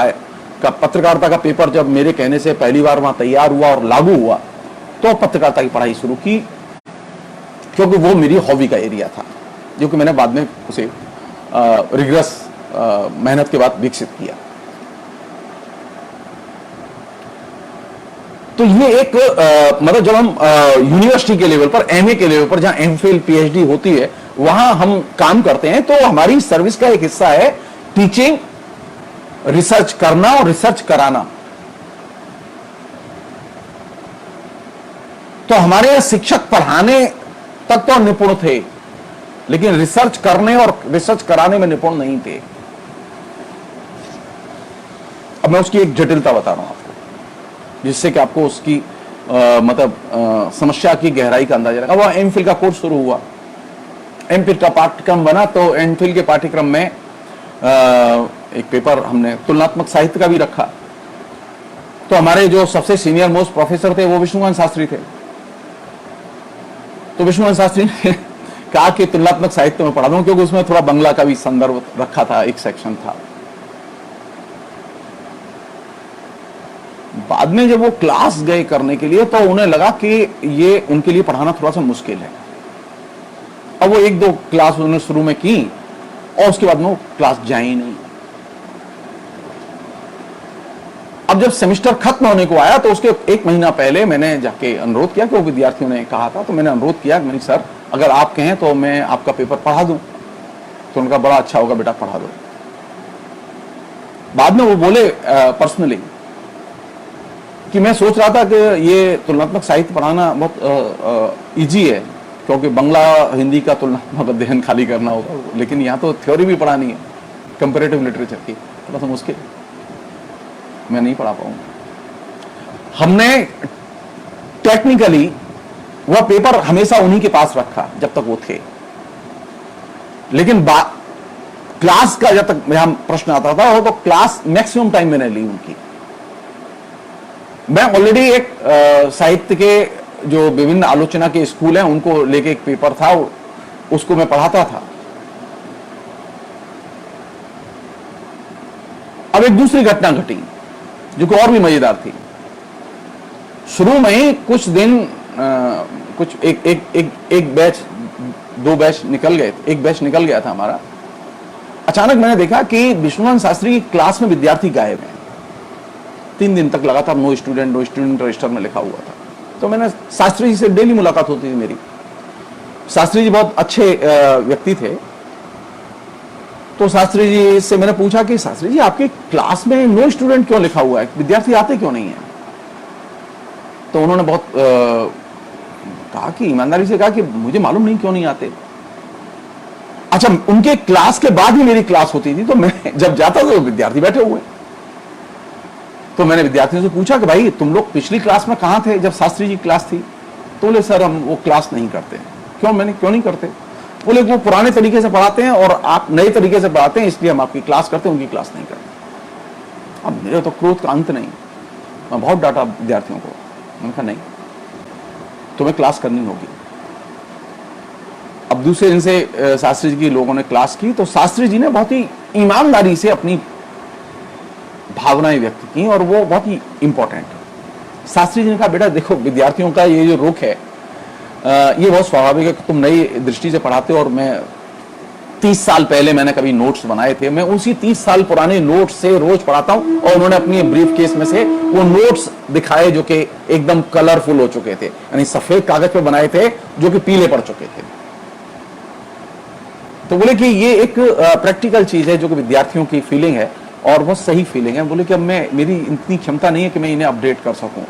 का पत्रकारिता का पेपर जब मेरे कहने से पहली बार वहां तैयार हुआ और लागू हुआ, तो पत्रकारिता की पढ़ाई शुरू की, क्योंकि वो मेरी हॉबी का एरिया था, जो कि मैंने बाद में उसे रिगरस मेहनत के बाद विकसित किया। तो ये एक मतलब जब हम यूनिवर्सिटी के लेवल पर, एमए के लेवल पर, जहां एमफिल पीएचडी होती है, वहां हम काम करते हैं, तो हमारी सर्विस का एक हिस्सा है टीचिंग, रिसर्च करना और रिसर्च कराना। तो हमारे यहां शिक्षक पढ़ाने तक तो निपुण थे, लेकिन रिसर्च करने और रिसर्च कराने में निपुण नहीं थे। अब मैं उसकी एक जटिलता बता रहा हूं आपको, जिससे कि आपको उसकी मतलब समस्या की गहराई का अंदाजा लगा। वह एमफिल का कोर्स शुरू हुआ, एमफिल का पाठ्यक्रम बना, तो एमफिल के पाठ्यक्रम में एक पेपर हमने तुलनात्मक साहित्य का भी रखा। तो हमारे जो सबसे सीनियर मोस्ट प्रोफेसर थे वो विष्णुकांत शास्त्री थे। तो विष्णुकांत शास्त्री ने कहा कि तुलनात्मक साहित्य में पढ़ा दूं, क्योंकि उसमें थोड़ा बंगला का भी संदर्भ रखा था, एक सेक्शन था। बाद में जब वो क्लास गए करने के लिए, तो उन्हें लगा कि ये उनके लिए पढ़ाना थोड़ा सा मुश्किल है। अब वो 1-2 क्लास उन्होंने शुरू में की, और उसके बाद में वो क्लास जाए ही नहीं। अब जब सेमेस्टर खत्म होने को आया, तो उसके 1 महीना पहले मैंने जाके अनुरोध किया, कि वो विद्यार्थियों ने कहा था, तो मैंने अनुरोध किया, मैंने सर अगर आप कहें तो मैं आपका पेपर पढ़ा दूं। तो उनका बड़ा अच्छा होगा बेटा, पढ़ा दो। बाद में वो बोले पर्सनली कि मैं सोच रहा था कि ये तुलनात्मक साहित्य पढ़ाना बहुत इजी है, क्योंकि बंगला हिंदी का तुलनात्मक अध्ययन खाली करना होगा, लेकिन यहाँ तो थ्योरी भी पढ़ानी है, कंपैरेटिव लिटरेचर की, थोड़ा सा मुश्किल, मैं नहीं पढ़ा पाऊंगा। हमने टेक्निकली वह पेपर हमेशा उन्हीं के पास रखा जब तक वो थे, लेकिन क्लास का जब तक यहां प्रश्न आता था, तो क्लास मैक्सिमम टाइम मैंने ली उनकी। मैं ऑलरेडी एक साहित्य के जो विभिन्न आलोचना के स्कूल हैं, उनको लेके एक पेपर था, उसको मैं पढ़ाता था। अब एक दूसरी घटना घटी, जो कि और भी मजेदार थी। शुरू में ही कुछ दिन कुछ एक बैच, 2 बैच निकल गए, एक बैच निकल गया था हमारा। अचानक मैंने देखा कि विष्णुकांत शास्त्री की क्लास में विद्यार्थी गायब हैं। 3 दिन तक लगातार नो स्टूडेंट रजिस्टर में लिखा हुआ था। तो मैंने शास्त्री जी से डेली मुलाकात होती थी मेरी। शास्त्री जी बहुत अच्छे व्यक्ति थे। तो शास्त्री जी से मैंने पूछा कि शास्त्री जी आपके क्लास में नो स्टूडेंट क्यों लिखा हुआ है, विद्यार्थी आते क्यों नहीं है? तो उन्होंने बहुत कहा कि ईमानदारी से कहा कि मुझे मालूम नहीं क्यों नहीं आते। अच्छा, उनके क्लास के बाद ही मेरी क्लास होती थी, तो मैं जब जाता था तो विद्यार्थी बैठे हुए। तो मैंने विद्यार्थियों से पूछा कि भाई तुम लोग पिछली क्लास में कहां थे जब शास्त्री जी क्लास थी? तो बोले सर हम वो क्लास नहीं करते। क्यों? मैंने क्यों नहीं करते? बोले वो पुराने तरीके से पढ़ाते हैं और आप नए तरीके से पढ़ाते हैं, इसलिए हम आपकी क्लास करते हैं, उनकी क्लास नहीं करते। अब मेरे तो क्रोध का अंत नहीं, मैं बहुत डांटा विद्यार्थियों को। मैंने कहा नहीं, तुम्हें क्लास करनी होगी। अब दूसरे दिन से शास्त्री जी की लोगों ने क्लास की, तो शास्त्री जी ने बहुत ही ईमानदारी से अपनी भावनाएं व्यक्त की, और वो बहुत ही इंपॉर्टेंट। शास्त्री जी ने कहा बेटा देखो विद्यार्थियों का ये जो रुख है ये बहुत स्वाभाविक है कि तुम नई दृष्टि से पढ़ाते हो और मैं 30 साल पहले मैंने कभी नोट्स बनाए थे, मैं उसी 30 साल पुराने नोट्स से रोज पढ़ाता हूं। और उन्होंने अपनी ब्रीफ केस में से वो नोट्स दिखाए जो कि एकदम कलरफुल हो चुके थे, यानी सफेद कागज पे बनाए थे जो कि पीले पड़ चुके थे। तो बोले कि ये एक प्रैक्टिकल चीज है जो कि विद्यार्थियों की फीलिंग है और बहुत सही फीलिंग है। बोले कि अब मेरी इतनी क्षमता नहीं है कि मैं इन्हें अपडेट कर सकूं,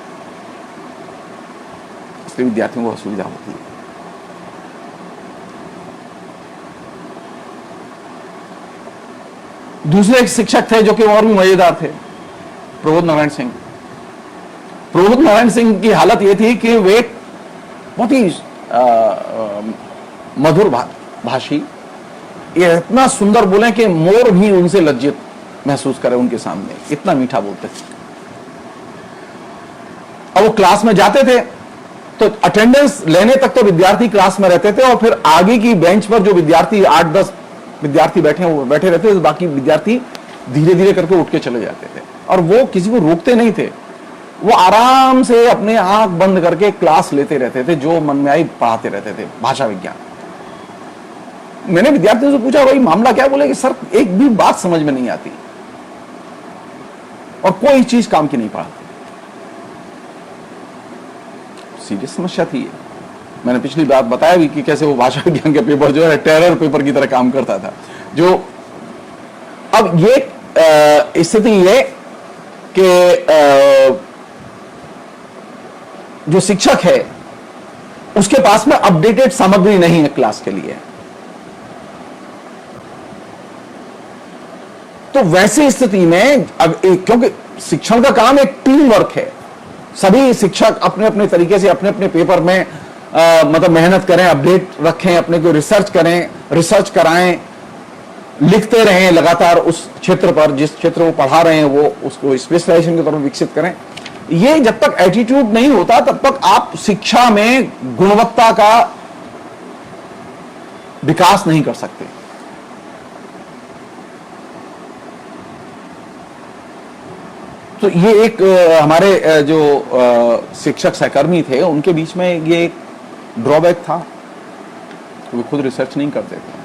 इसलिए विद्यार्थियों को असुविधा होती है। दूसरे एक शिक्षक थे जो कि और भी मजेदार थे, प्रबोध नारायण सिंह। प्रबोध नारायण सिंह की हालत यह थी कि वे बहुत ही मधुर भाषी, ये इतना सुंदर बोले कि मोर भी उनसे लज्जित महसूस करे उनके सामने, इतना मीठा बोलते थे। अब वो क्लास में जाते थे तो अटेंडेंस लेने तक तो विद्यार्थी क्लास में रहते थे और फिर आगे की बेंच पर जो विद्यार्थी 8-10 विद्यार्थी बैठे रहते थे, बाकी विद्यार्थी धीरे धीरे करके उठ के चले जाते थे और वो किसी को रोकते नहीं थे। वो आराम से अपने आंख बंद करके क्लास लेते रहते थे, जो मन में आई पढ़ाते रहते थे भाषा विज्ञान। मैंने विद्यार्थियों से पूछा भाई मामला क्या? बोले कि सर एक भी बात समझ में नहीं आती और कोई चीज काम की नहीं पढ़ाती। सीरियस समस्या थी ये। मैंने पिछली बात बताया भी कि कैसे वो भाषा विज्ञान के पेपर जो है टेरर पेपर की तरह काम करता था। जो अब ये स्थिति ये कि जो शिक्षक है उसके पास में अपडेटेड सामग्री नहीं है क्लास के लिए, तो वैसी स्थिति में अब क्योंकि शिक्षण का काम एक टीम वर्क है, सभी शिक्षक अपने अपने तरीके से अपने अपने पेपर में मतलब मेहनत करें, अपडेट रखें, अपने को रिसर्च करें, रिसर्च कराएं, लिखते रहें लगातार उस क्षेत्र पर, जिस क्षेत्र को पढ़ा रहे हैं वो उसको स्पेशलाइजेशन की तरफ विकसित करें। ये जब तक एटीट्यूड नहीं होता तब तक आप शिक्षा में गुणवत्ता का विकास नहीं कर सकते। तो ये एक हमारे जो शिक्षक सहकर्मी थे उनके बीच में ये एक ड्रॉबैक था, वो खुद रिसर्च नहीं करते थे।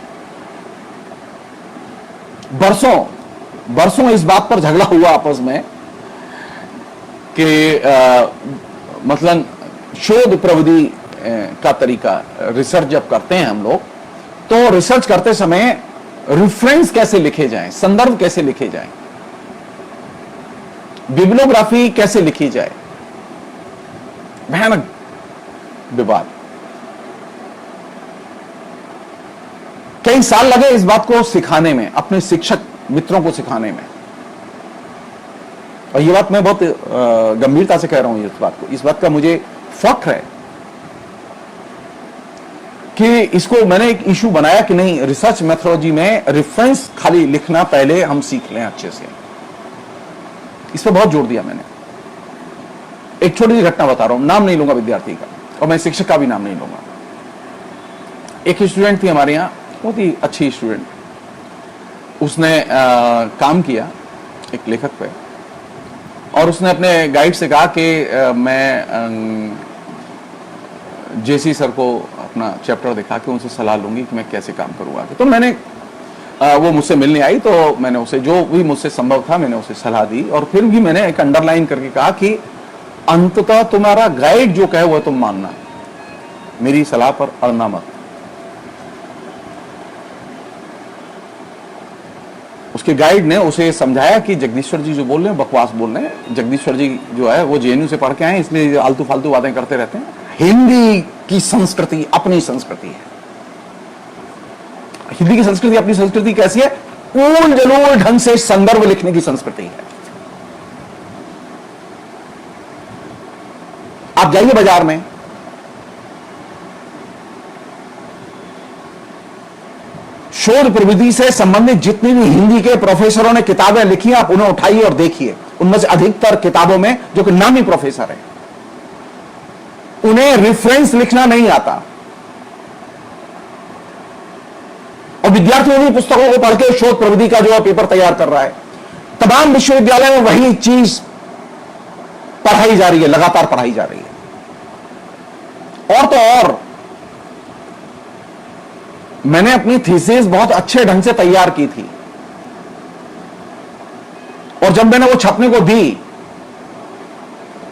बरसों इस बात पर झगड़ा हुआ आपस में कि मतलब शोध प्रविधि का तरीका, रिसर्च जब करते हैं हम लोग तो रिसर्च करते समय रेफरेंस कैसे लिखे जाएं, संदर्भ कैसे लिखे जाएं, बिब्लियोग्राफी कैसे लिखी जाए। भयानक विवाद, कई साल लगे इस बात को सिखाने में, अपने शिक्षक मित्रों को सिखाने में। और ये बात मैं बहुत गंभीरता से कह रहा हूं, इस बात का मुझे फख्र है कि इसको मैंने एक इशू बनाया कि नहीं, रिसर्च मेथोडोलॉजी में रेफरेंस खाली लिखना पहले हम सीख लें अच्छे से। इस पर बहुत जोर दिया मैंने। एक छोटी सी घटना बता रहा हूं, नाम नहीं लूंगा विद्यार्थी का और मैं शिक्षक का भी नाम नहीं लूंगा। एक स्टूडेंट थी हमारे यहाँ, बहुत ही अच्छी स्टूडेंट, उसने काम किया एक लेखक पे और उसने अपने गाइड से कहा कि मैं जेसी सर को अपना चैप्टर दिखा के उनसे सलाह लूंगी कि मैं कैसे काम करूंगा। तो मैंने वो मुझसे मिलने आई तो मैंने उसे जो भी मुझसे संभव था मैंने उसे सलाह दी और फिर भी मैंने एक अंडरलाइन करके कहा कि अंततः तुम्हारा गाइड जो कहे वो तुम मानना, मेरी सलाह पर अड़ना मत। उसके गाइड ने उसे समझाया कि जगदीश्वर जी जो बोल रहे हैं बकवास बोल रहे हैं, जगदीश्वर जी जो है वो जेएनयू से पढ़ के आए इसलिए आलतू फालतू बातें करते रहते हैं। हिंदी की संस्कृति अपनी संस्कृति है। हिंदी की संस्कृति अपनी संस्कृति कैसी है? ऊल जलूल ढंग से संदर्भ लिखने की संस्कृति है। आप जाइए बाजार में, शोध प्रविधि से संबंधित जितनी भी हिंदी के प्रोफेसरों ने किताबें लिखी आप उन्हें उठाइए और देखिए, उनमें से अधिकतर किताबों में जो कि नामी प्रोफेसर है उन्हें रेफरेंस लिखना नहीं आता और विद्यार्थी उन्हीं पुस्तकों को पढ़ के शोध प्रविधि का जो है पेपर तैयार कर रहा है। तमाम विश्वविद्यालय में वही चीज पढ़ाई जा रही है, लगातार पढ़ाई जा रही है। और तो और मैंने अपनी थीसिस बहुत अच्छे ढंग से तैयार की थी, और जब मैंने वो छपने को दी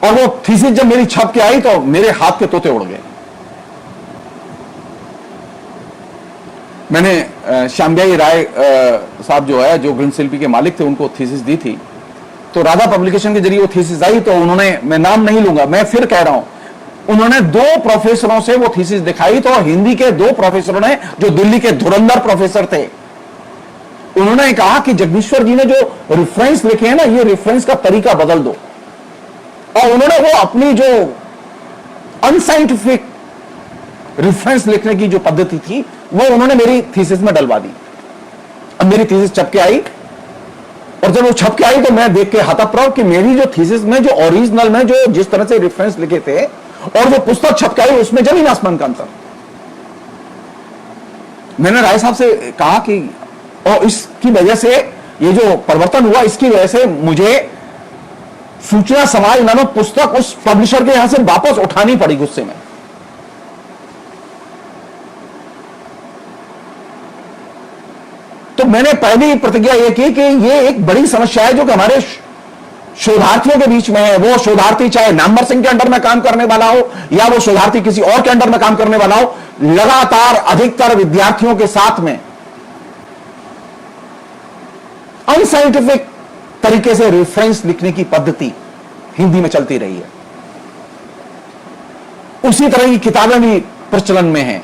और वो थीसिस जब मेरी छप के आई तो मेरे हाथ के तोते उड़ गए। मैंने श्यामबिहारी राय साहब जो है, जो ग्रंथ शिल्पी के मालिक थे, उनको थीसिस दी थी। तो राधा पब्लिकेशन के जरिए वो थीसिस आई, तो उन्होंने, मैं नाम नहीं लूंगा, मैं फिर कह रहा हूं, उन्होंने 2 प्रोफेसरों से वो थीसिस दिखाई, तो हिंदी के 2 प्रोफेसरों ने, जो दिल्ली के धुरंधर प्रोफेसर थे, उन्होंने कहा कि जगदीश्वर जी ने जो रेफरेंस लिखे हैं ना, ये रेफरेंस का तरीका बदल दो। और उन्होंने वो अपनी जो अनसाइंटिफिक रेफरेंस लिखने की जो पद्धति थी, वो उन्होंने मेरी थीसिस में डलवा दी। अब मेरी थीसिस छप के आई, और जब वो छप के आई तो मैं देख के हतप्रभ कि मेरी जो थीसिस में, जो ओरिजिनल में जो जिस तरह से रेफरेंस लिखे थे, और वो पुस्तक छप के आई, उसमें जमीन आसमान का अंतर। मैंने राय साहब से कहा कि, और इसकी वजह से ये जो परिवर्तन हुआ, इसकी वजह से मुझे सूचना समाज नामक पुस्तक उस पब्लिशर के यहां से वापस उठानी पड़ी गुस्से में। तो मैंने पहली प्रतिज्ञा यह की कि ये एक बड़ी समस्या है जो कि हमारे शोधार्थियों के बीच में है। वो शोधार्थी चाहे नामवर सिंह के अंडर में काम करने वाला हो, या वो शोधार्थी किसी और के अंडर में काम करने वाला हो, लगातार अधिकतर विद्यार्थियों के साथ में अनसाइंटिफिक तरीके से रेफरेंस लिखने की पद्धति हिंदी में चलती रही है। उसी तरह की किताबें भी प्रचलन में हैं।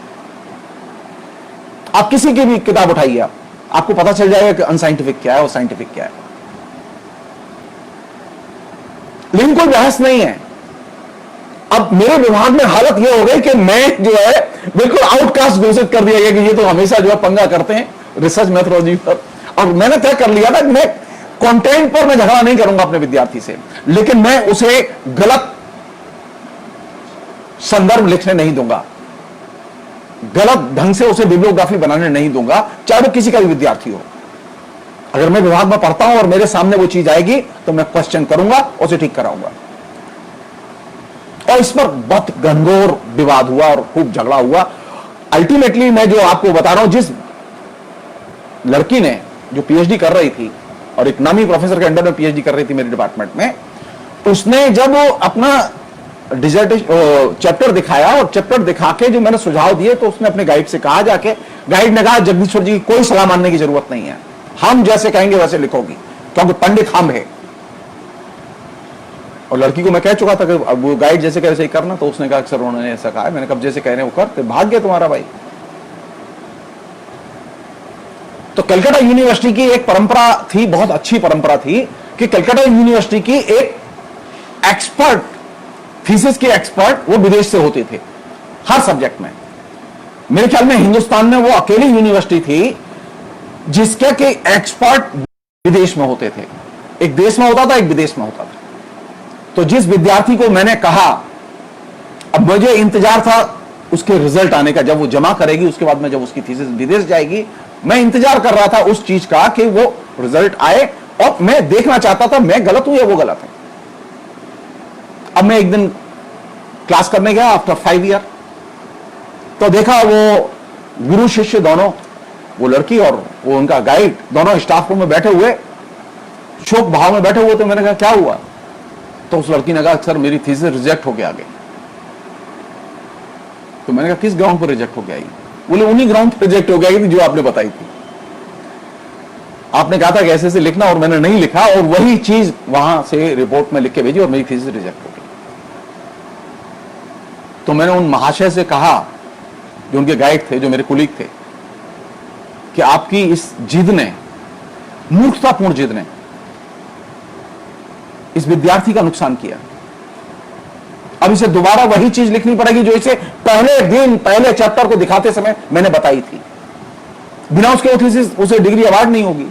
आप किसी की भी किताब उठाइए, आपको पता चल जाएगा कि अनसाइंटिफिक क्या है और साइंटिफिक क्या है। लेकिन कोई बहस नहीं है। अब मेरे विभाग में हालत यह हो गई कि मैं जो है बिल्कुल आउटकास्ट घोषित कर दिया गया कि ये तो हमेशा जो है पंगा करते हैं रिसर्च मेथोडोलॉजी पर। और मैंने तय कर लिया था कि मैं कंटेंट पर मैं झगड़ा नहीं करूंगा अपने विद्यार्थी से, लेकिन मैं उसे गलत संदर्भ लिखने नहीं दूंगा, गलत ढंग से उसे बिब्लियोग्राफी बनाने नहीं दूंगा, चाहे वो किसी का भी विद्यार्थी हो। अगर मैं विभाग में पढ़ता हूं और मेरे सामने वो चीज आएगी तो मैं क्वेश्चन करूंगा, उसे ठीक कराऊंगा। और इस पर बहुत घनघोर विवाद हुआ और खूब झगड़ा हुआ। अल्टीमेटली मैं जो आपको बता रहा हूं, जिस लड़की ने जो पीएचडी कर रही थी और एक नामी प्रोफेसर के अंडर में पीएचडी कर रही थी मेरे डिपार्टमेंट में, उसने जब अपना डिजर्टेशन चैप्टर दिखाया और चैप्टर दिखा के जो मैंने सुझाव दिए, तो उसने अपने गाइड से कहा, जाके गाइड ने कहा जगदीश्वर जी की कोई सलाह मानने की जरूरत नहीं है, हम जैसे कहेंगे वैसे लिखोगी, क्योंकि पंडित हम है। और लड़की को मैं कह चुका था कि अब वो गाइड जैसे कह वैसे ही करना, तो उसने कहा सर उन्होंने ऐसा कहा है। मैंने कब जैसे कह रहे हैं वो कर, भाग्य तुम्हारा भाई। तो कलकत्ता यूनिवर्सिटी की एक परंपरा थी, बहुत अच्छी परंपरा थी, कि कलकत्ता यूनिवर्सिटी की एक एक्सपर्ट, थीसिस के एक्सपर्ट वो विदेश से होते थे हर सब्जेक्ट में। मेरे ख्याल में हिंदुस्तान में वो अकेली यूनिवर्सिटी थी जिसके के एक्सपर्ट विदेश में होते थे। एक देश में होता था, एक विदेश में होता था। तो जिस विद्यार्थी को मैंने कहा, अब मुझे इंतजार था उसके रिजल्ट आने का, जब वो जमा करेगी उसके बाद में जब उसकी थीसिस विदेश जाएगी, मैं इंतजार कर रहा था उस चीज का कि वो रिजल्ट आए, और मैं देखना चाहता था मैं गलत हूं या वो गलत है। अब मैं एक दिन क्लास करने गया आफ्टर 5 ईयर, तो देखा वो गुरु शिष्य दोनों, वो लड़की और वो उनका गाइड, दोनों स्टाफ रूम में बैठे हुए शोक भाव में बैठे हुए। तो मैंने कहा क्या हुआ? तो उस लड़की ने कहा सर मेरी थीसिस रिजेक्ट हो गया आगे। तो मैंने कहा किस ग्राउंड पर रिजेक्ट हो गया? बोले उन्हीं ग्राउंड पर रिजेक्ट हो गया थी जो आपने बताई थी, आपने कहा था कि ऐसे से लिखना, और मैंने नहीं लिखा, और वही चीज वहां से रिपोर्ट में लिख के भेजी और मेरी थीसिस रिजेक्ट हो गई। तो मैंने उन महाशय से कहा जो उनके गाइड थे, जो मेरे कुलीग थे, कि आपकी इस जिद ने, मूर्खतापूर्ण जिद ने इस विद्यार्थी का नुकसान किया। अब इसे दोबारा वही चीज लिखनी पड़ेगी जो इसे पहले दिन, पहले चैप्टर को दिखाते समय मैंने बताई थी। बिना उसके थीसिस उसे डिग्री अवार्ड नहीं होगी।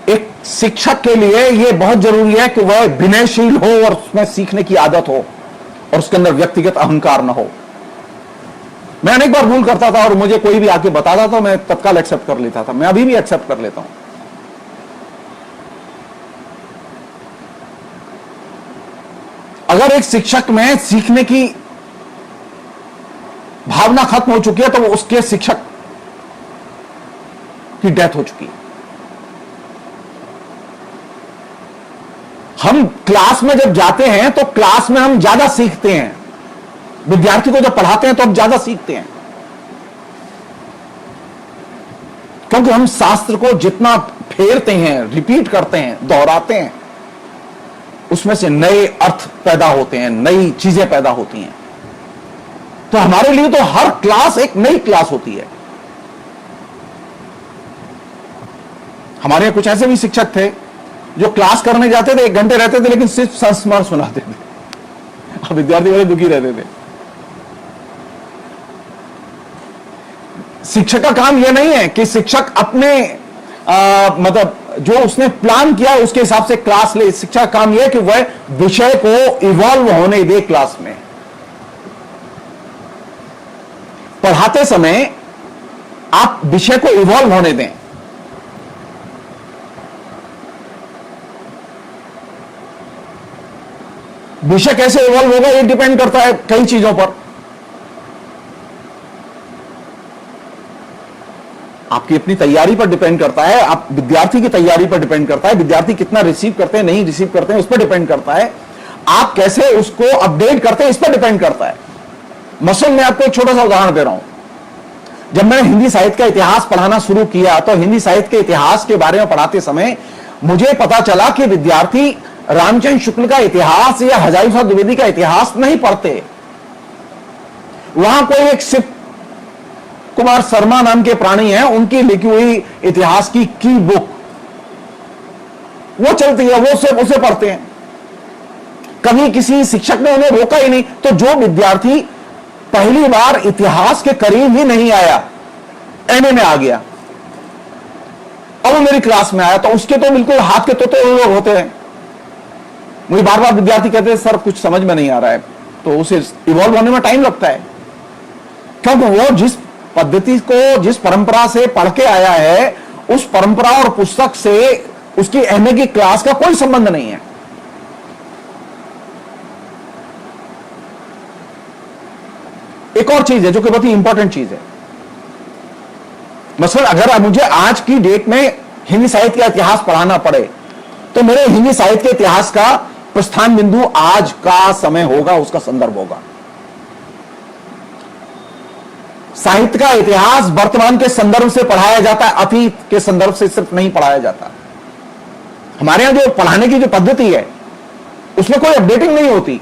एक शिक्षक के लिए यह बहुत जरूरी है कि वह विनयशील हो और उसमें सीखने की आदत हो और उसके अंदर व्यक्तिगत अहंकार न हो। मैं अनेक बार भूल करता था और मुझे कोई भी आके बताता था, मैं तत्काल एक्सेप्ट कर लेता था। मैं अभी भी एक्सेप्ट कर लेता हूं। अगर एक शिक्षक में सीखने की भावना खत्म हो चुकी है तो वो उसके शिक्षक की डेथ हो चुकी है। हम क्लास में जब जाते हैं तो क्लास में हम ज्यादा सीखते हैं। विद्यार्थी को जब पढ़ाते हैं तो हम ज्यादा सीखते हैं, क्योंकि हम शास्त्र को जितना फेरते हैं, रिपीट करते हैं, दोहराते हैं, उसमें से नए अर्थ पैदा होते हैं, नई चीजें पैदा होती हैं। तो हमारे लिए तो हर क्लास एक नई क्लास होती है। हमारे यहां कुछ ऐसे भी शिक्षक थे जो क्लास करने जाते थे, 1 घंटे रहते थे, लेकिन सिर्फ संस्मरण सुनाते थे। अब विद्यार्थी बड़े दुखी रहते थे। शिक्षक का काम यह नहीं है कि शिक्षक अपने मतलब जो उसने प्लान किया उसके हिसाब से क्लास ले। शिक्षक का काम यह है कि वह विषय को इवॉल्व होने दे क्लास में। पढ़ाते समय आप विषय को इवॉल्व होने दें। विषय कैसे इवॉल्व होगा ये डिपेंड करता है कई चीजों पर। आपकी अपनी तैयारी पर डिपेंड करता है, आप विद्यार्थी की तैयारी पर डिपेंड करता है, विद्यार्थी कितना रिसीव करते हैं, नहीं रिसीव करते हैं, उस पर डिपेंड करता है। आप कैसे उसको अपडेट करते हैं इस पर डिपेंड करता है। मसलन मैं आपको एक छोटा सा उदाहरण दे रहा हूं। जब मैंने हिंदी साहित्य का इतिहास पढ़ाना शुरू किया तो हिंदी साहित्य के इतिहास के बारे में पढ़ाते समय मुझे पता चला कि विद्यार्थी रामचंद्र शुक्ल का इतिहास या हजारी प्रसाद द्विवेदी का इतिहास नहीं पढ़ते। वहां कोई एक शिव कुमार शर्मा नाम के प्राणी हैं, उनकी लिखी हुई इतिहास की बुक वो चलती है, वो सिर्फ उसे पढ़ते हैं। कभी किसी शिक्षक ने उन्हें रोका ही नहीं। तो जो विद्यार्थी पहली बार इतिहास के करीब ही नहीं आया, एमए में आ गया, अब वो मेरी क्लास में आया, तो उसके तो बिल्कुल हाथ के तोते लोग होते हैं। मुझे बार बार विद्यार्थी कहते हैं सर कुछ समझ में नहीं आ रहा है, तो उसे इवॉल्व होने में टाइम लगता है, क्योंकि वो जिस पद्धति को, जिस परंपरा से पढ़ के आया है, उस परंपरा और पुस्तक से उसकी एमए की क्लास का कोई संबंध नहीं है। एक और चीज है जो कि बहुत ही इंपॉर्टेंट चीज है। मसलन अगर मुझे आज की डेट में हिंदी साहित्य का इतिहास पढ़ाना पड़े तो मेरे हिंदी साहित्य के इतिहास का प्रस्थान बिंदु आज का समय होगा, उसका संदर्भ होगा। साहित्य का इतिहास वर्तमान के संदर्भ से पढ़ाया जाता है, अतीत के संदर्भ से सिर्फ नहीं पढ़ाया जाता। हमारे यहां जो पढ़ाने की जो पद्धति है उसमें कोई अपडेटिंग नहीं होती।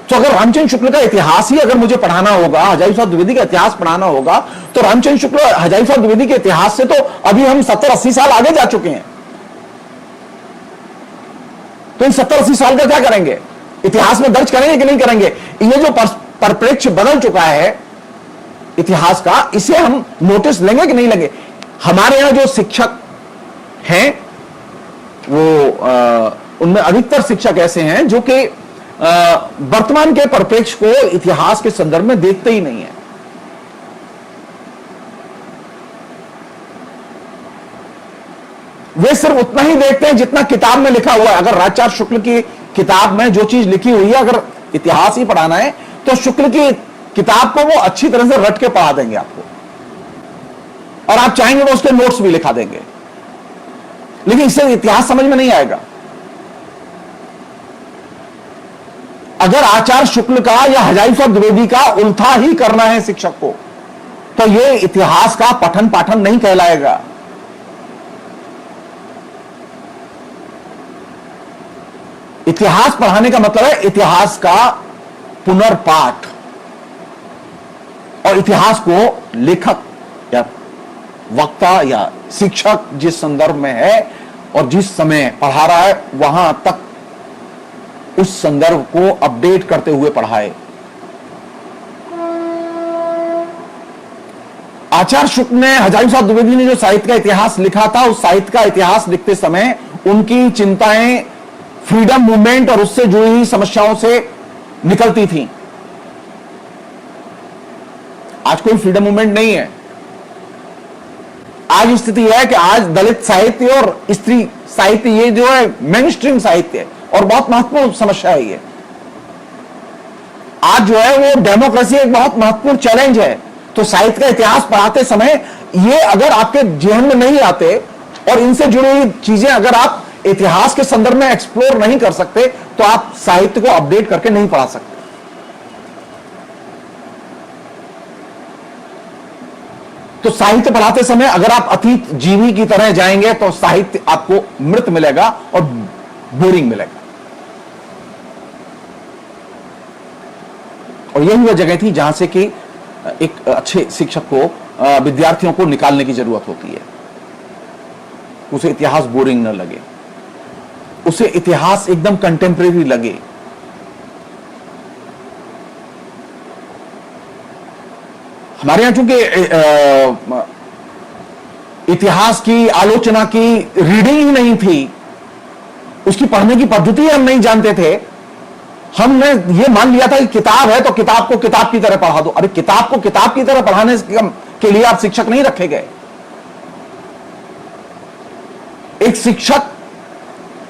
तो अगर रामचंद्र शुक्ल का इतिहास ही अगर मुझे पढ़ाना होगा, हजारी प्रसाद द्विवेदी का इतिहास पढ़ाना होगा, तो रामचंद्र शुक्ल, हजारी प्रसाद द्विवेदी के इतिहास से तो अभी हम 70-80 साल आगे जा चुके हैं। तो इन 70-80 साल का क्या करेंगे? इतिहास में दर्ज करेंगे कि नहीं करेंगे? ये जो परिप्रेक्ष्य बदल चुका है इतिहास का, इसे हम नोटिस लेंगे कि नहीं लेंगे? हमारे यहां जो शिक्षक हैं वो उनमें अधिकतर शिक्षक ऐसे हैं जो कि वर्तमान के परिप्रेक्ष्य को इतिहास के संदर्भ में देखते ही नहीं है। वे सिर्फ उतना ही देखते हैं जितना किताब में लिखा हुआ है। अगर राजचार्य शुक्ल की किताब में जो चीज लिखी हुई है, अगर इतिहास ही पढ़ाना है तो शुक्ल की किताब को वो अच्छी तरह से रट के पढ़ा देंगे आपको, और आप चाहेंगे तो उसके नोट्स भी लिखा देंगे, लेकिन इससे इतिहास समझ में नहीं आएगा। अगर आचार्य शुक्ल का या हजारी प्रसाद द्विवेदी का उल्था ही करना है शिक्षक को, तो यह इतिहास का पठन पाठन नहीं कहलाएगा। इतिहास पढ़ाने का मतलब है इतिहास का पुनर्पाठ, और इतिहास को लेखक या वक्ता या शिक्षक जिस संदर्भ में है और जिस समय पढ़ा रहा है वहां तक उस संदर्भ को अपडेट करते हुए पढ़ाए। आचार्य शुक्ल ने, हजारी प्रसाद द्विवेदी ने जो साहित्य का इतिहास लिखा था, उस साहित्य का इतिहास लिखते समय उनकी चिंताएं फ्रीडम मूवमेंट और उससे जुड़ी हुई समस्याओं से निकलती थी। आज कोई फ्रीडम मूवमेंट नहीं है। आज स्थिति है कि आज दलित साहित्य और स्त्री साहित्य, ये जो है मेन स्ट्रीम साहित्य है और बहुत महत्वपूर्ण समस्या है ये। आज जो है वो डेमोक्रेसी एक बहुत महत्वपूर्ण चैलेंज है। तो साहित्य का इतिहास पढ़ाते समय ये अगर आपके जेहन में नहीं आते और इनसे जुड़ी हुई चीजें अगर आप इतिहास के संदर्भ में एक्सप्लोर नहीं कर सकते तो आप साहित्य को अपडेट करके नहीं पढ़ा सकते। तो साहित्य पढ़ाते समय अगर आप अतीत जीवी की तरह जाएंगे तो साहित्य आपको मृत मिलेगा और बोरिंग मिलेगा। और यही वह जगह थी जहां से कि एक अच्छे शिक्षक को विद्यार्थियों को निकालने की जरूरत होती है। उसे इतिहास बोरिंग न लगे, उसे इतिहास एकदम कंटेम्परेरी लगे। हमारे यहां चूंकि इतिहास की आलोचना की रीडिंग ही नहीं थी, उसकी पढ़ने की पद्धति हम नहीं जानते थे। हमने ये मान लिया था कि किताब है तो किताब को किताब की तरह पढ़ा दो। अरे किताब को किताब की तरह पढ़ाने के लिए आप शिक्षक नहीं रखे गए। एक शिक्षक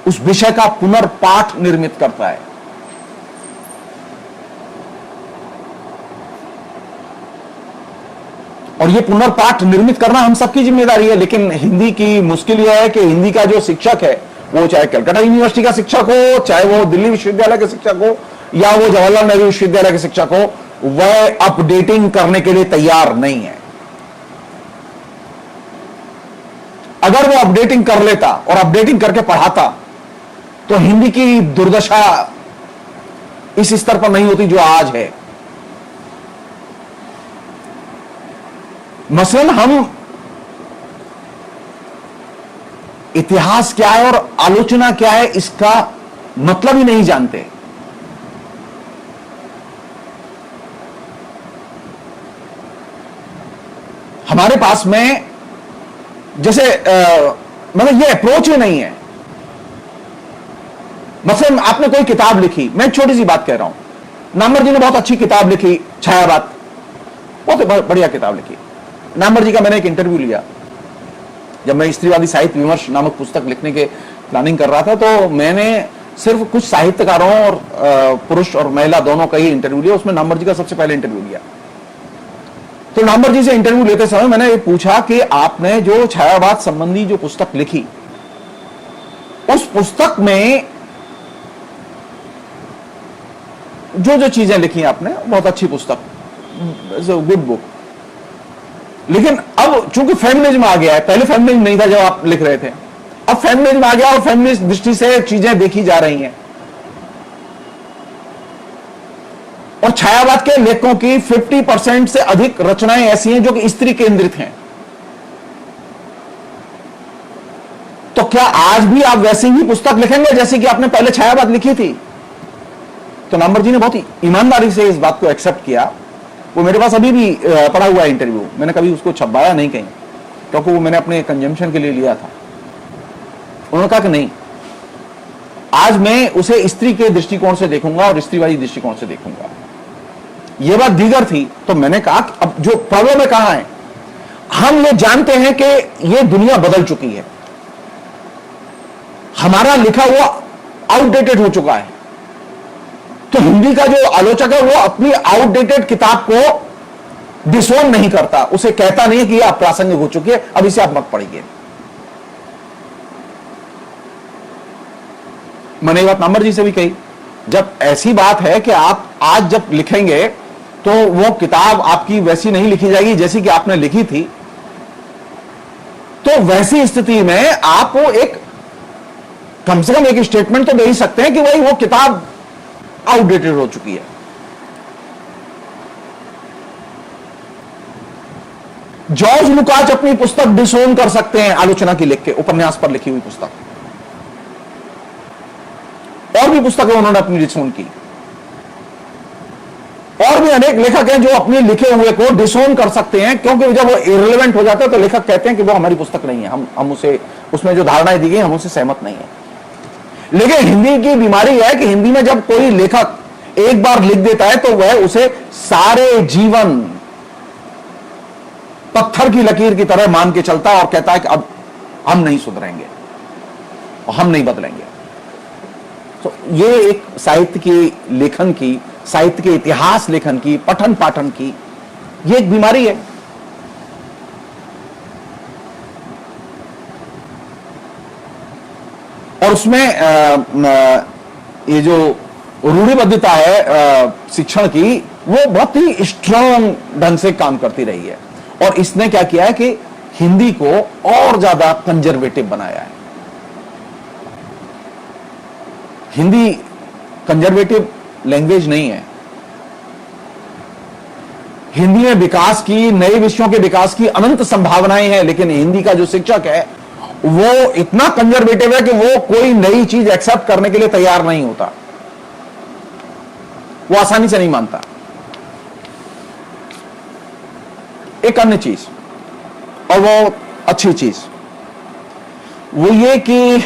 उस विषय का पुनर्पाठ निर्मित करता है। और यह पुनर्पाठ निर्मित करना हम सबकी जिम्मेदारी है। लेकिन हिंदी की मुश्किल यह है कि हिंदी का जो शिक्षक है, वो चाहे कलकत्ता यूनिवर्सिटी का शिक्षक हो, चाहे वो दिल्ली विश्वविद्यालय के शिक्षक हो, या वो जवाहरलाल नेहरू विश्वविद्यालय के शिक्षक हो, वह अपडेटिंग करने के लिए तैयार नहीं है। अगर वो अपडेटिंग कर लेता और अपडेटिंग करके पढ़ाता तो हिंदी की दुर्दशा इस स्तर पर नहीं होती जो आज है। मसलन हम इतिहास क्या है और आलोचना क्या है इसका मतलब ही नहीं जानते। हमारे पास में जैसे मतलब ये अप्रोच ही नहीं है। मसलन आपने कोई किताब लिखी, मैं छोटी सी बात कह रहा हूं। नामवर जी ने बहुत अच्छी किताब लिखी, छायावाद, बहुत बढ़िया किताब लिखी। नामवर जी का मैंने एक इंटरव्यू लिया जब मैं स्त्रीवादी साहित्य विमर्श नामक पुस्तक लिखने के प्लानिंग कर रहा था। तो मैंने सिर्फ कुछ साहित्यकारों और पुरुष और महिला दोनों का ही इंटरव्यू लिया। उसमें नामवर जी का सबसे पहले इंटरव्यू लिया। तो नामवर जी से इंटरव्यू लेते समय मैंने ये पूछा कि आपने जो छायावाद संबंधी जो पुस्तक लिखी, उस पुस्तक में जो जो चीजें लिखी आपने, बहुत अच्छी पुस्तक, गुड बुक, लेकिन अब चूंकि फेमिनिज्म आ गया है, पहले फेमिनिज्म नहीं था जब आप लिख रहे थे, अब फेमिनिज्म आ गया और फेमिनिस्ट दृष्टि से चीजें देखी जा रही हैं। और छायावाद के लेखकों की 50% से अधिक रचनाएं ऐसी हैं जो कि स्त्री केंद्रित हैं। तो क्या आज भी आप वैसी ही पुस्तक लिखेंगे जैसे कि आपने पहले छायावाद लिखी थी? तो नामवर जी ने बहुत ही ईमानदारी से इस बात को एक्सेप्ट किया। वो मेरे पास अभी भी पड़ा हुआ इंटरव्यू, मैंने कभी उसको छपवाया नहीं कहीं, क्योंकि वो मैंने अपने कंजम्पशन के लिए लिया था। उन्होंने कहा कि नहीं, आज मैं उसे स्त्री के दृष्टिकोण से देखूंगा और स्त्रीवादी दृष्टिकोण से देखूंगा। यह बात दीगर थी। तो मैंने कहा कि अब जो प्रॉब्लम है कहां है, हम ये जानते हैं कि यह दुनिया बदल चुकी है, हमारा लिखा हुआ आउटडेटेड हो चुका है। तो हिंदी का जो आलोचक है वो अपनी आउटडेटेड किताब को डिसोन नहीं करता, उसे कहता नहीं है कि यह अप्रासंगिक हो चुकी है, अब इसे आप मत पढ़िए। मैंने ये बात नामवर जी से भी कही। जब ऐसी बात है कि आप आज जब लिखेंगे तो वो किताब आपकी वैसी नहीं लिखी जाएगी जैसी कि आपने लिखी थी, तो वैसी स्थिति में आप वो एक कम से कम एक स्टेटमेंट तो दे ही सकते हैं कि भाई वो किताब आउटडेटेड हो चुकी है। जॉर्ज लुकाच अपनी पुस्तक डिसोन कर सकते हैं आलोचना की लिख के, उपन्यास पर लिखी हुई पुस्तक, और भी पुस्तकें उन्होंने अपनी डिसोन की। और भी अनेक लेखक हैं जो अपने लिखे हुए को डिसोन कर सकते हैं, क्योंकि जब वो इररिलेवेंट हो जाता है तो लेखक कहते हैं कि वो हमारी पुस्तक नहीं है, हम उसे, उसमें जो धारणाएं दी गई हम उससे सहमत नहीं है। लेकिन हिंदी की बीमारी है कि हिंदी में जब कोई लेखक एक बार लिख देता है तो वह उसे सारे जीवन पत्थर की लकीर की तरह मान के चलता है और कहता है कि अब हम नहीं सुधरेंगे और हम नहीं बदलेंगे। तो ये एक साहित्य की लेखन की, साहित्य के इतिहास लेखन की, पठन पाठन की ये एक बीमारी है। और उसमें ये जो रूढ़िबद्धता है शिक्षण की, वो बहुत ही स्ट्रांग ढंग से काम करती रही है। और इसने क्या किया है कि हिंदी को और ज्यादा कंजर्वेटिव बनाया है। हिंदी कंजर्वेटिव लैंग्वेज नहीं है। हिंदी में विकास की, नए विषयों के विकास की अनंत संभावनाएं हैं, लेकिन हिंदी का जो शिक्षक है वो इतना कंजर्वेटिव है कि वो कोई नई चीज एक्सेप्ट करने के लिए तैयार नहीं होता, वो आसानी से नहीं मानता। एक अन्य चीज, और वो अच्छी चीज, वो ये कि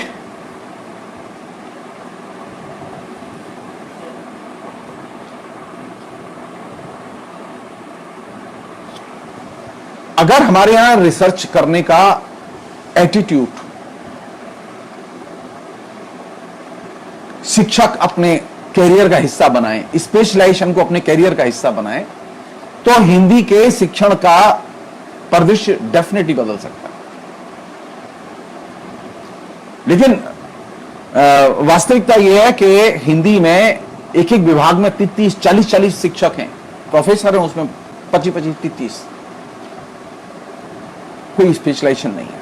अगर हमारे यहां रिसर्च करने का एटीट्यूड शिक्षक अपने कैरियर का हिस्सा बनाए, स्पेशलाइजेशन को अपने कैरियर का हिस्सा बनाए, तो हिंदी के शिक्षण का परिदृश्य डेफिनेटली बदल सकता है। लेकिन वास्तविकता यह है कि हिंदी में एक एक विभाग में 30-30, 40-40 शिक्षक हैं, प्रोफेसर हैं, उसमें 25-25, 30, कोई स्पेशलाइजेशन नहीं है।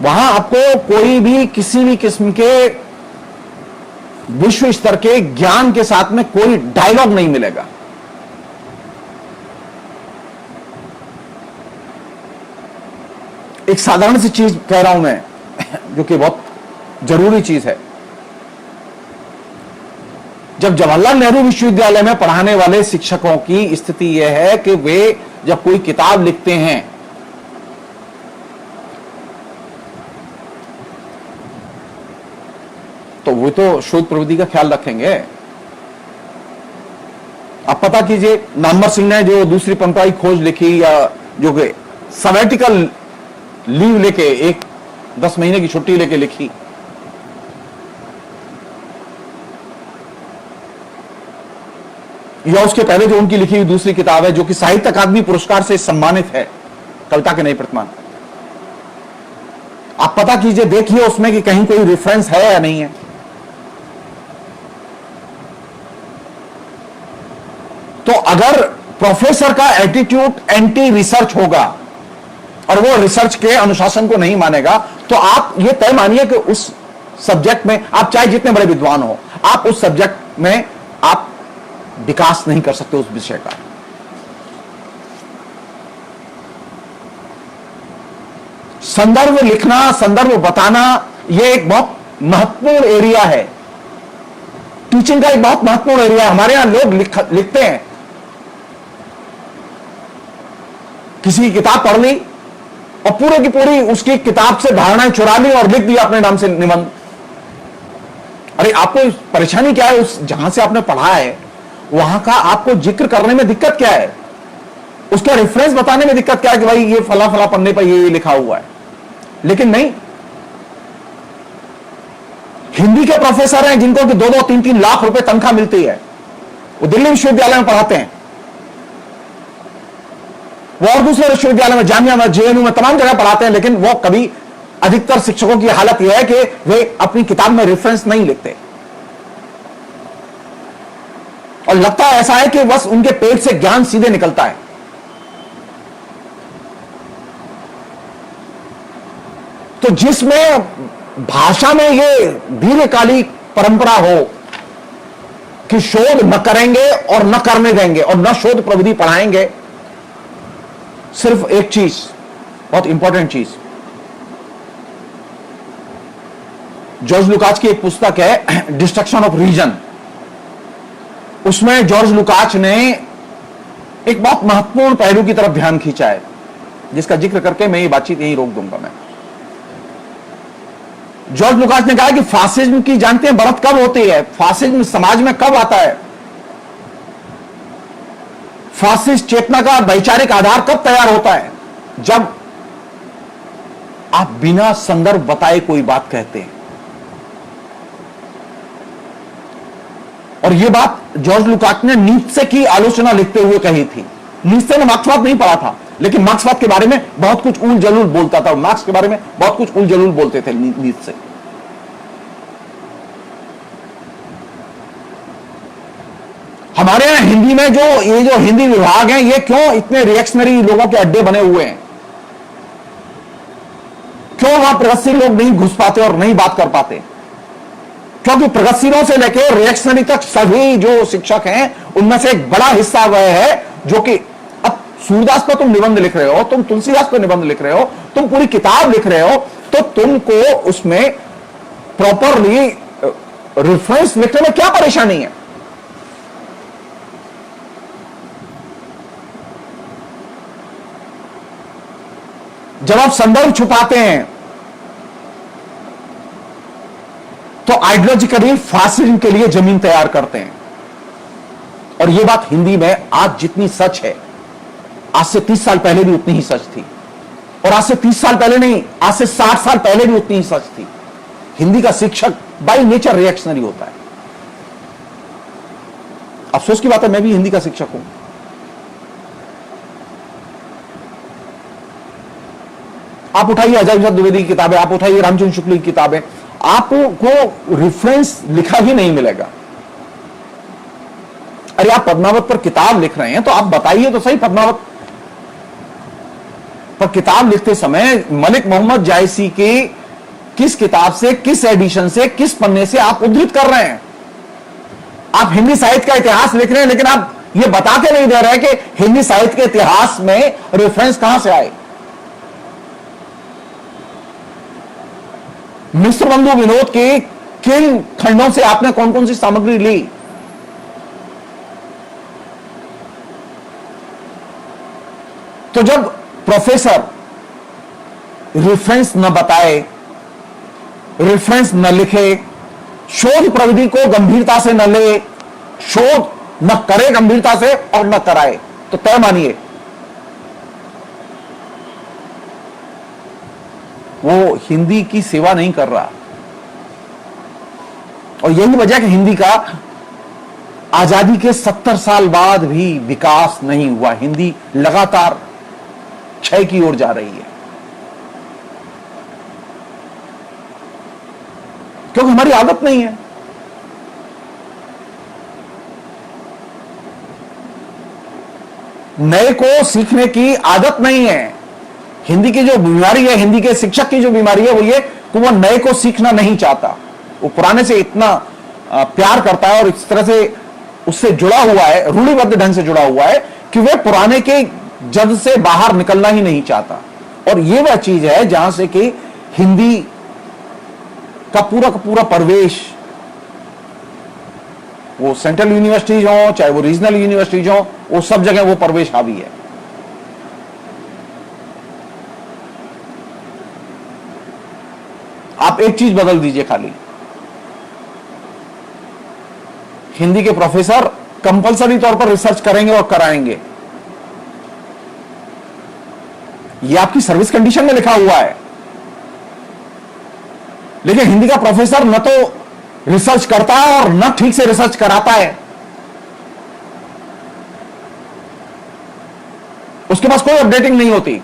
वहां आपको कोई भी किसी भी किस्म के विश्व स्तर के ज्ञान के साथ में कोई डायलॉग नहीं मिलेगा। एक साधारण सी चीज कह रहा हूं मैं, जो कि बहुत जरूरी चीज है। जब जवाहरलाल नेहरू विश्वविद्यालय में पढ़ाने वाले शिक्षकों की स्थिति यह है कि वे जब कोई किताब लिखते हैं तो वो तो शोध प्रविधि का ख्याल रखेंगे। आप पता कीजिए, नामवर सिंह ने जो दूसरी परंपरा की खोज लिखी, या जो कि सबैटिकल लीव लेके, एक 10 महीने की छुट्टी लेके लिखी, या उसके पहले जो उनकी लिखी हुई दूसरी किताब है जो कि साहित्य अकादमी पुरस्कार से सम्मानित है, कविता के नए प्रतिमान, आप पता कीजिए, देखिए उसमें कि कहीं कोई रेफरेंस है या नहीं है। तो अगर प्रोफेसर का एटीट्यूड एंटी रिसर्च होगा और वो रिसर्च के अनुशासन को नहीं मानेगा, तो आप ये तय मानिए कि उस सब्जेक्ट में आप चाहे जितने बड़े विद्वान हो, आप उस सब्जेक्ट में आप विकास नहीं कर सकते उस विषय का। संदर्भ लिखना, संदर्भ बताना, यह एक बहुत महत्वपूर्ण एरिया है, टीचिंग का एक बहुत महत्वपूर्ण एरिया है। हमारे यहां लोग लिखते हैं, किसी की किताब पढ़ ली और पूरे की पूरी उसकी किताब से धारणाएं चुरा ली और लिख दिया अपने नाम से निबंध। अरे आपको परेशानी क्या है? उस जहां से आपने पढ़ा है वहां का आपको जिक्र करने में दिक्कत क्या है? उसका रेफरेंस बताने में दिक्कत क्या है कि भाई ये फला फला पन्ने पर ये लिखा हुआ है। लेकिन नहीं, हिंदी के प्रोफेसर हैं जिनको कि 2-2, 3-3 लाख रुपए तनख्वाह मिलती है, वो दिल्ली विश्वविद्यालय में पढ़ाते हैं, वो और दूसरे विश्वविद्यालय में, जामिया में, जेएनयू में, तमाम जगह पढ़ाते हैं, लेकिन वो कभी, अधिकतर शिक्षकों की हालत यह है कि वे अपनी किताब में रेफरेंस नहीं लिखते और लगता ऐसा है कि बस उनके पेट से ज्ञान सीधे निकलता है। तो जिसमें भाषा में ये दीर्घकालिक परंपरा हो कि शोध न करेंगे और न करने देंगे और न शोध प्रविधि पढ़ाएंगे, सिर्फ एक चीज, बहुत इंपॉर्टेंट चीज, जॉर्ज लुकाच की एक पुस्तक है डिस्ट्रक्शन ऑफ रीजन, उसमें जॉर्ज लुकाच ने एक बहुत महत्वपूर्ण पहलू की तरफ ध्यान खींचा है जिसका जिक्र करके मैं ये बातचीत यही रोक दूंगा। मैं जॉर्ज लुकास ने कहा कि फासिज्म की जानते हैं बढ़त कब होती है, फासिज्म समाज में कब आता है, फासिस्ट चेतना का वैचारिक आधार कब तैयार होता है, जब आप बिना संदर्भ बताए कोई बात कहते हैं। और यह बात जॉर्ज लुकास ने नीत्से की आलोचना लिखते हुए कही थी। नीत्से ने मार्क्सवाद नहीं पढ़ा था, लेकिन मार्क्सवाद के बारे में बहुत कुछ उल जलूल बोलता था, और मार्क्स के बारे में बहुत कुछ उल जलूल बोलते थे नीत्से। हमारे यहां हिंदी में ये जो हिंदी विभाग हैं, ये क्यों इतने रिएक्शनरी लोगों के अड्डे बने हुए हैं? क्यों वहां प्रगतिशील लोग नहीं घुस पाते और नहीं बात कर पाते? क्योंकि प्रगतिशीलों से लेकर रिएक्शनरी तक सभी जो शिक्षक हैं, उनमें से एक बड़ा हिस्सा वह है जो कि अब सूरदास पर तुम निबंध लिख रहे हो, तुम तुलसीदास पर निबंध लिख रहे हो, तुम पूरी किताब लिख रहे हो, तो तुमको उसमें प्रॉपरली रेफरेंस लिखने में क्या परेशानी है? जब आप संदर्भ छुपाते हैं तो आइडियोलॉजिकली फासिज्म के लिए जमीन तैयार करते हैं। और यह बात हिंदी में आज जितनी सच है, आज से 30 साल पहले भी उतनी ही सच थी। और आज से 30 साल पहले नहीं, आज से 60 साल पहले भी उतनी ही सच थी। हिंदी का शिक्षक बाय नेचर रिएक्शनरी होता है। अफसोस की बात है, मैं भी हिंदी का शिक्षक हूं। आप उठाइए अजय प्रसाद द्विवेदी की किताबें, आप उठाइए रामचंद्र शुक्ल की किताबें, आपको रेफरेंस लिखा ही नहीं मिलेगा। अरे आप पद्मावत पर किताब लिख रहे हैं तो आप बताइए तो सही, पद्मावत पर किताब लिखते समय मलिक मोहम्मद जायसी की किस किताब से, किस एडिशन से, किस पन्ने से आप उद्धृत कर रहे हैं? आप हिंदी साहित्य का इतिहास लिख रहे हैं, लेकिन आप ये बता के नहीं दे रहे हैं कि हिंदी साहित्य के इतिहास में रेफरेंस कहां से आए। मिश्र बंधु विनोद के किन खंडों से आपने कौन कौन सी सामग्री ली? तो जब प्रोफेसर रेफरेंस न बताए, रेफरेंस न लिखे, शोध प्रविधि को गंभीरता से न ले, शोध न करे गंभीरता से और न कराए, तो तय मानिए वो हिंदी की सेवा नहीं कर रहा। और यही वजह कि हिंदी का आजादी के 70 साल बाद भी विकास नहीं हुआ। हिंदी लगातार क्षय की ओर जा रही है, क्योंकि हमारी आदत नहीं है। नए को सीखने की आदत नहीं है। हिंदी की जो बीमारी है, हिंदी के शिक्षक की जो बीमारी है, वो ये कि वो नए को सीखना नहीं चाहता। वो पुराने से इतना प्यार करता है और इस तरह से उससे जुड़ा हुआ है, रूढ़िबद्ध ढंग से जुड़ा हुआ है कि वह पुराने के जद से बाहर निकलना ही नहीं चाहता। और ये वह चीज है जहां से कि हिंदी का पूरा परिवेश, वो सेंट्रल यूनिवर्सिटीज हो चाहे वो रीजनल यूनिवर्सिटीज हो, वो सब जगह वो परिवेश हावी है। आप एक चीज बदल दीजिए, खाली हिंदी के प्रोफेसर कंपलसरी तौर पर रिसर्च करेंगे और कराएंगे। यह आपकी सर्विस कंडीशन में लिखा हुआ है। लेकिन हिंदी का प्रोफेसर न तो रिसर्च करता है और न ठीक से रिसर्च कराता है। उसके पास कोई अपडेटिंग नहीं होती।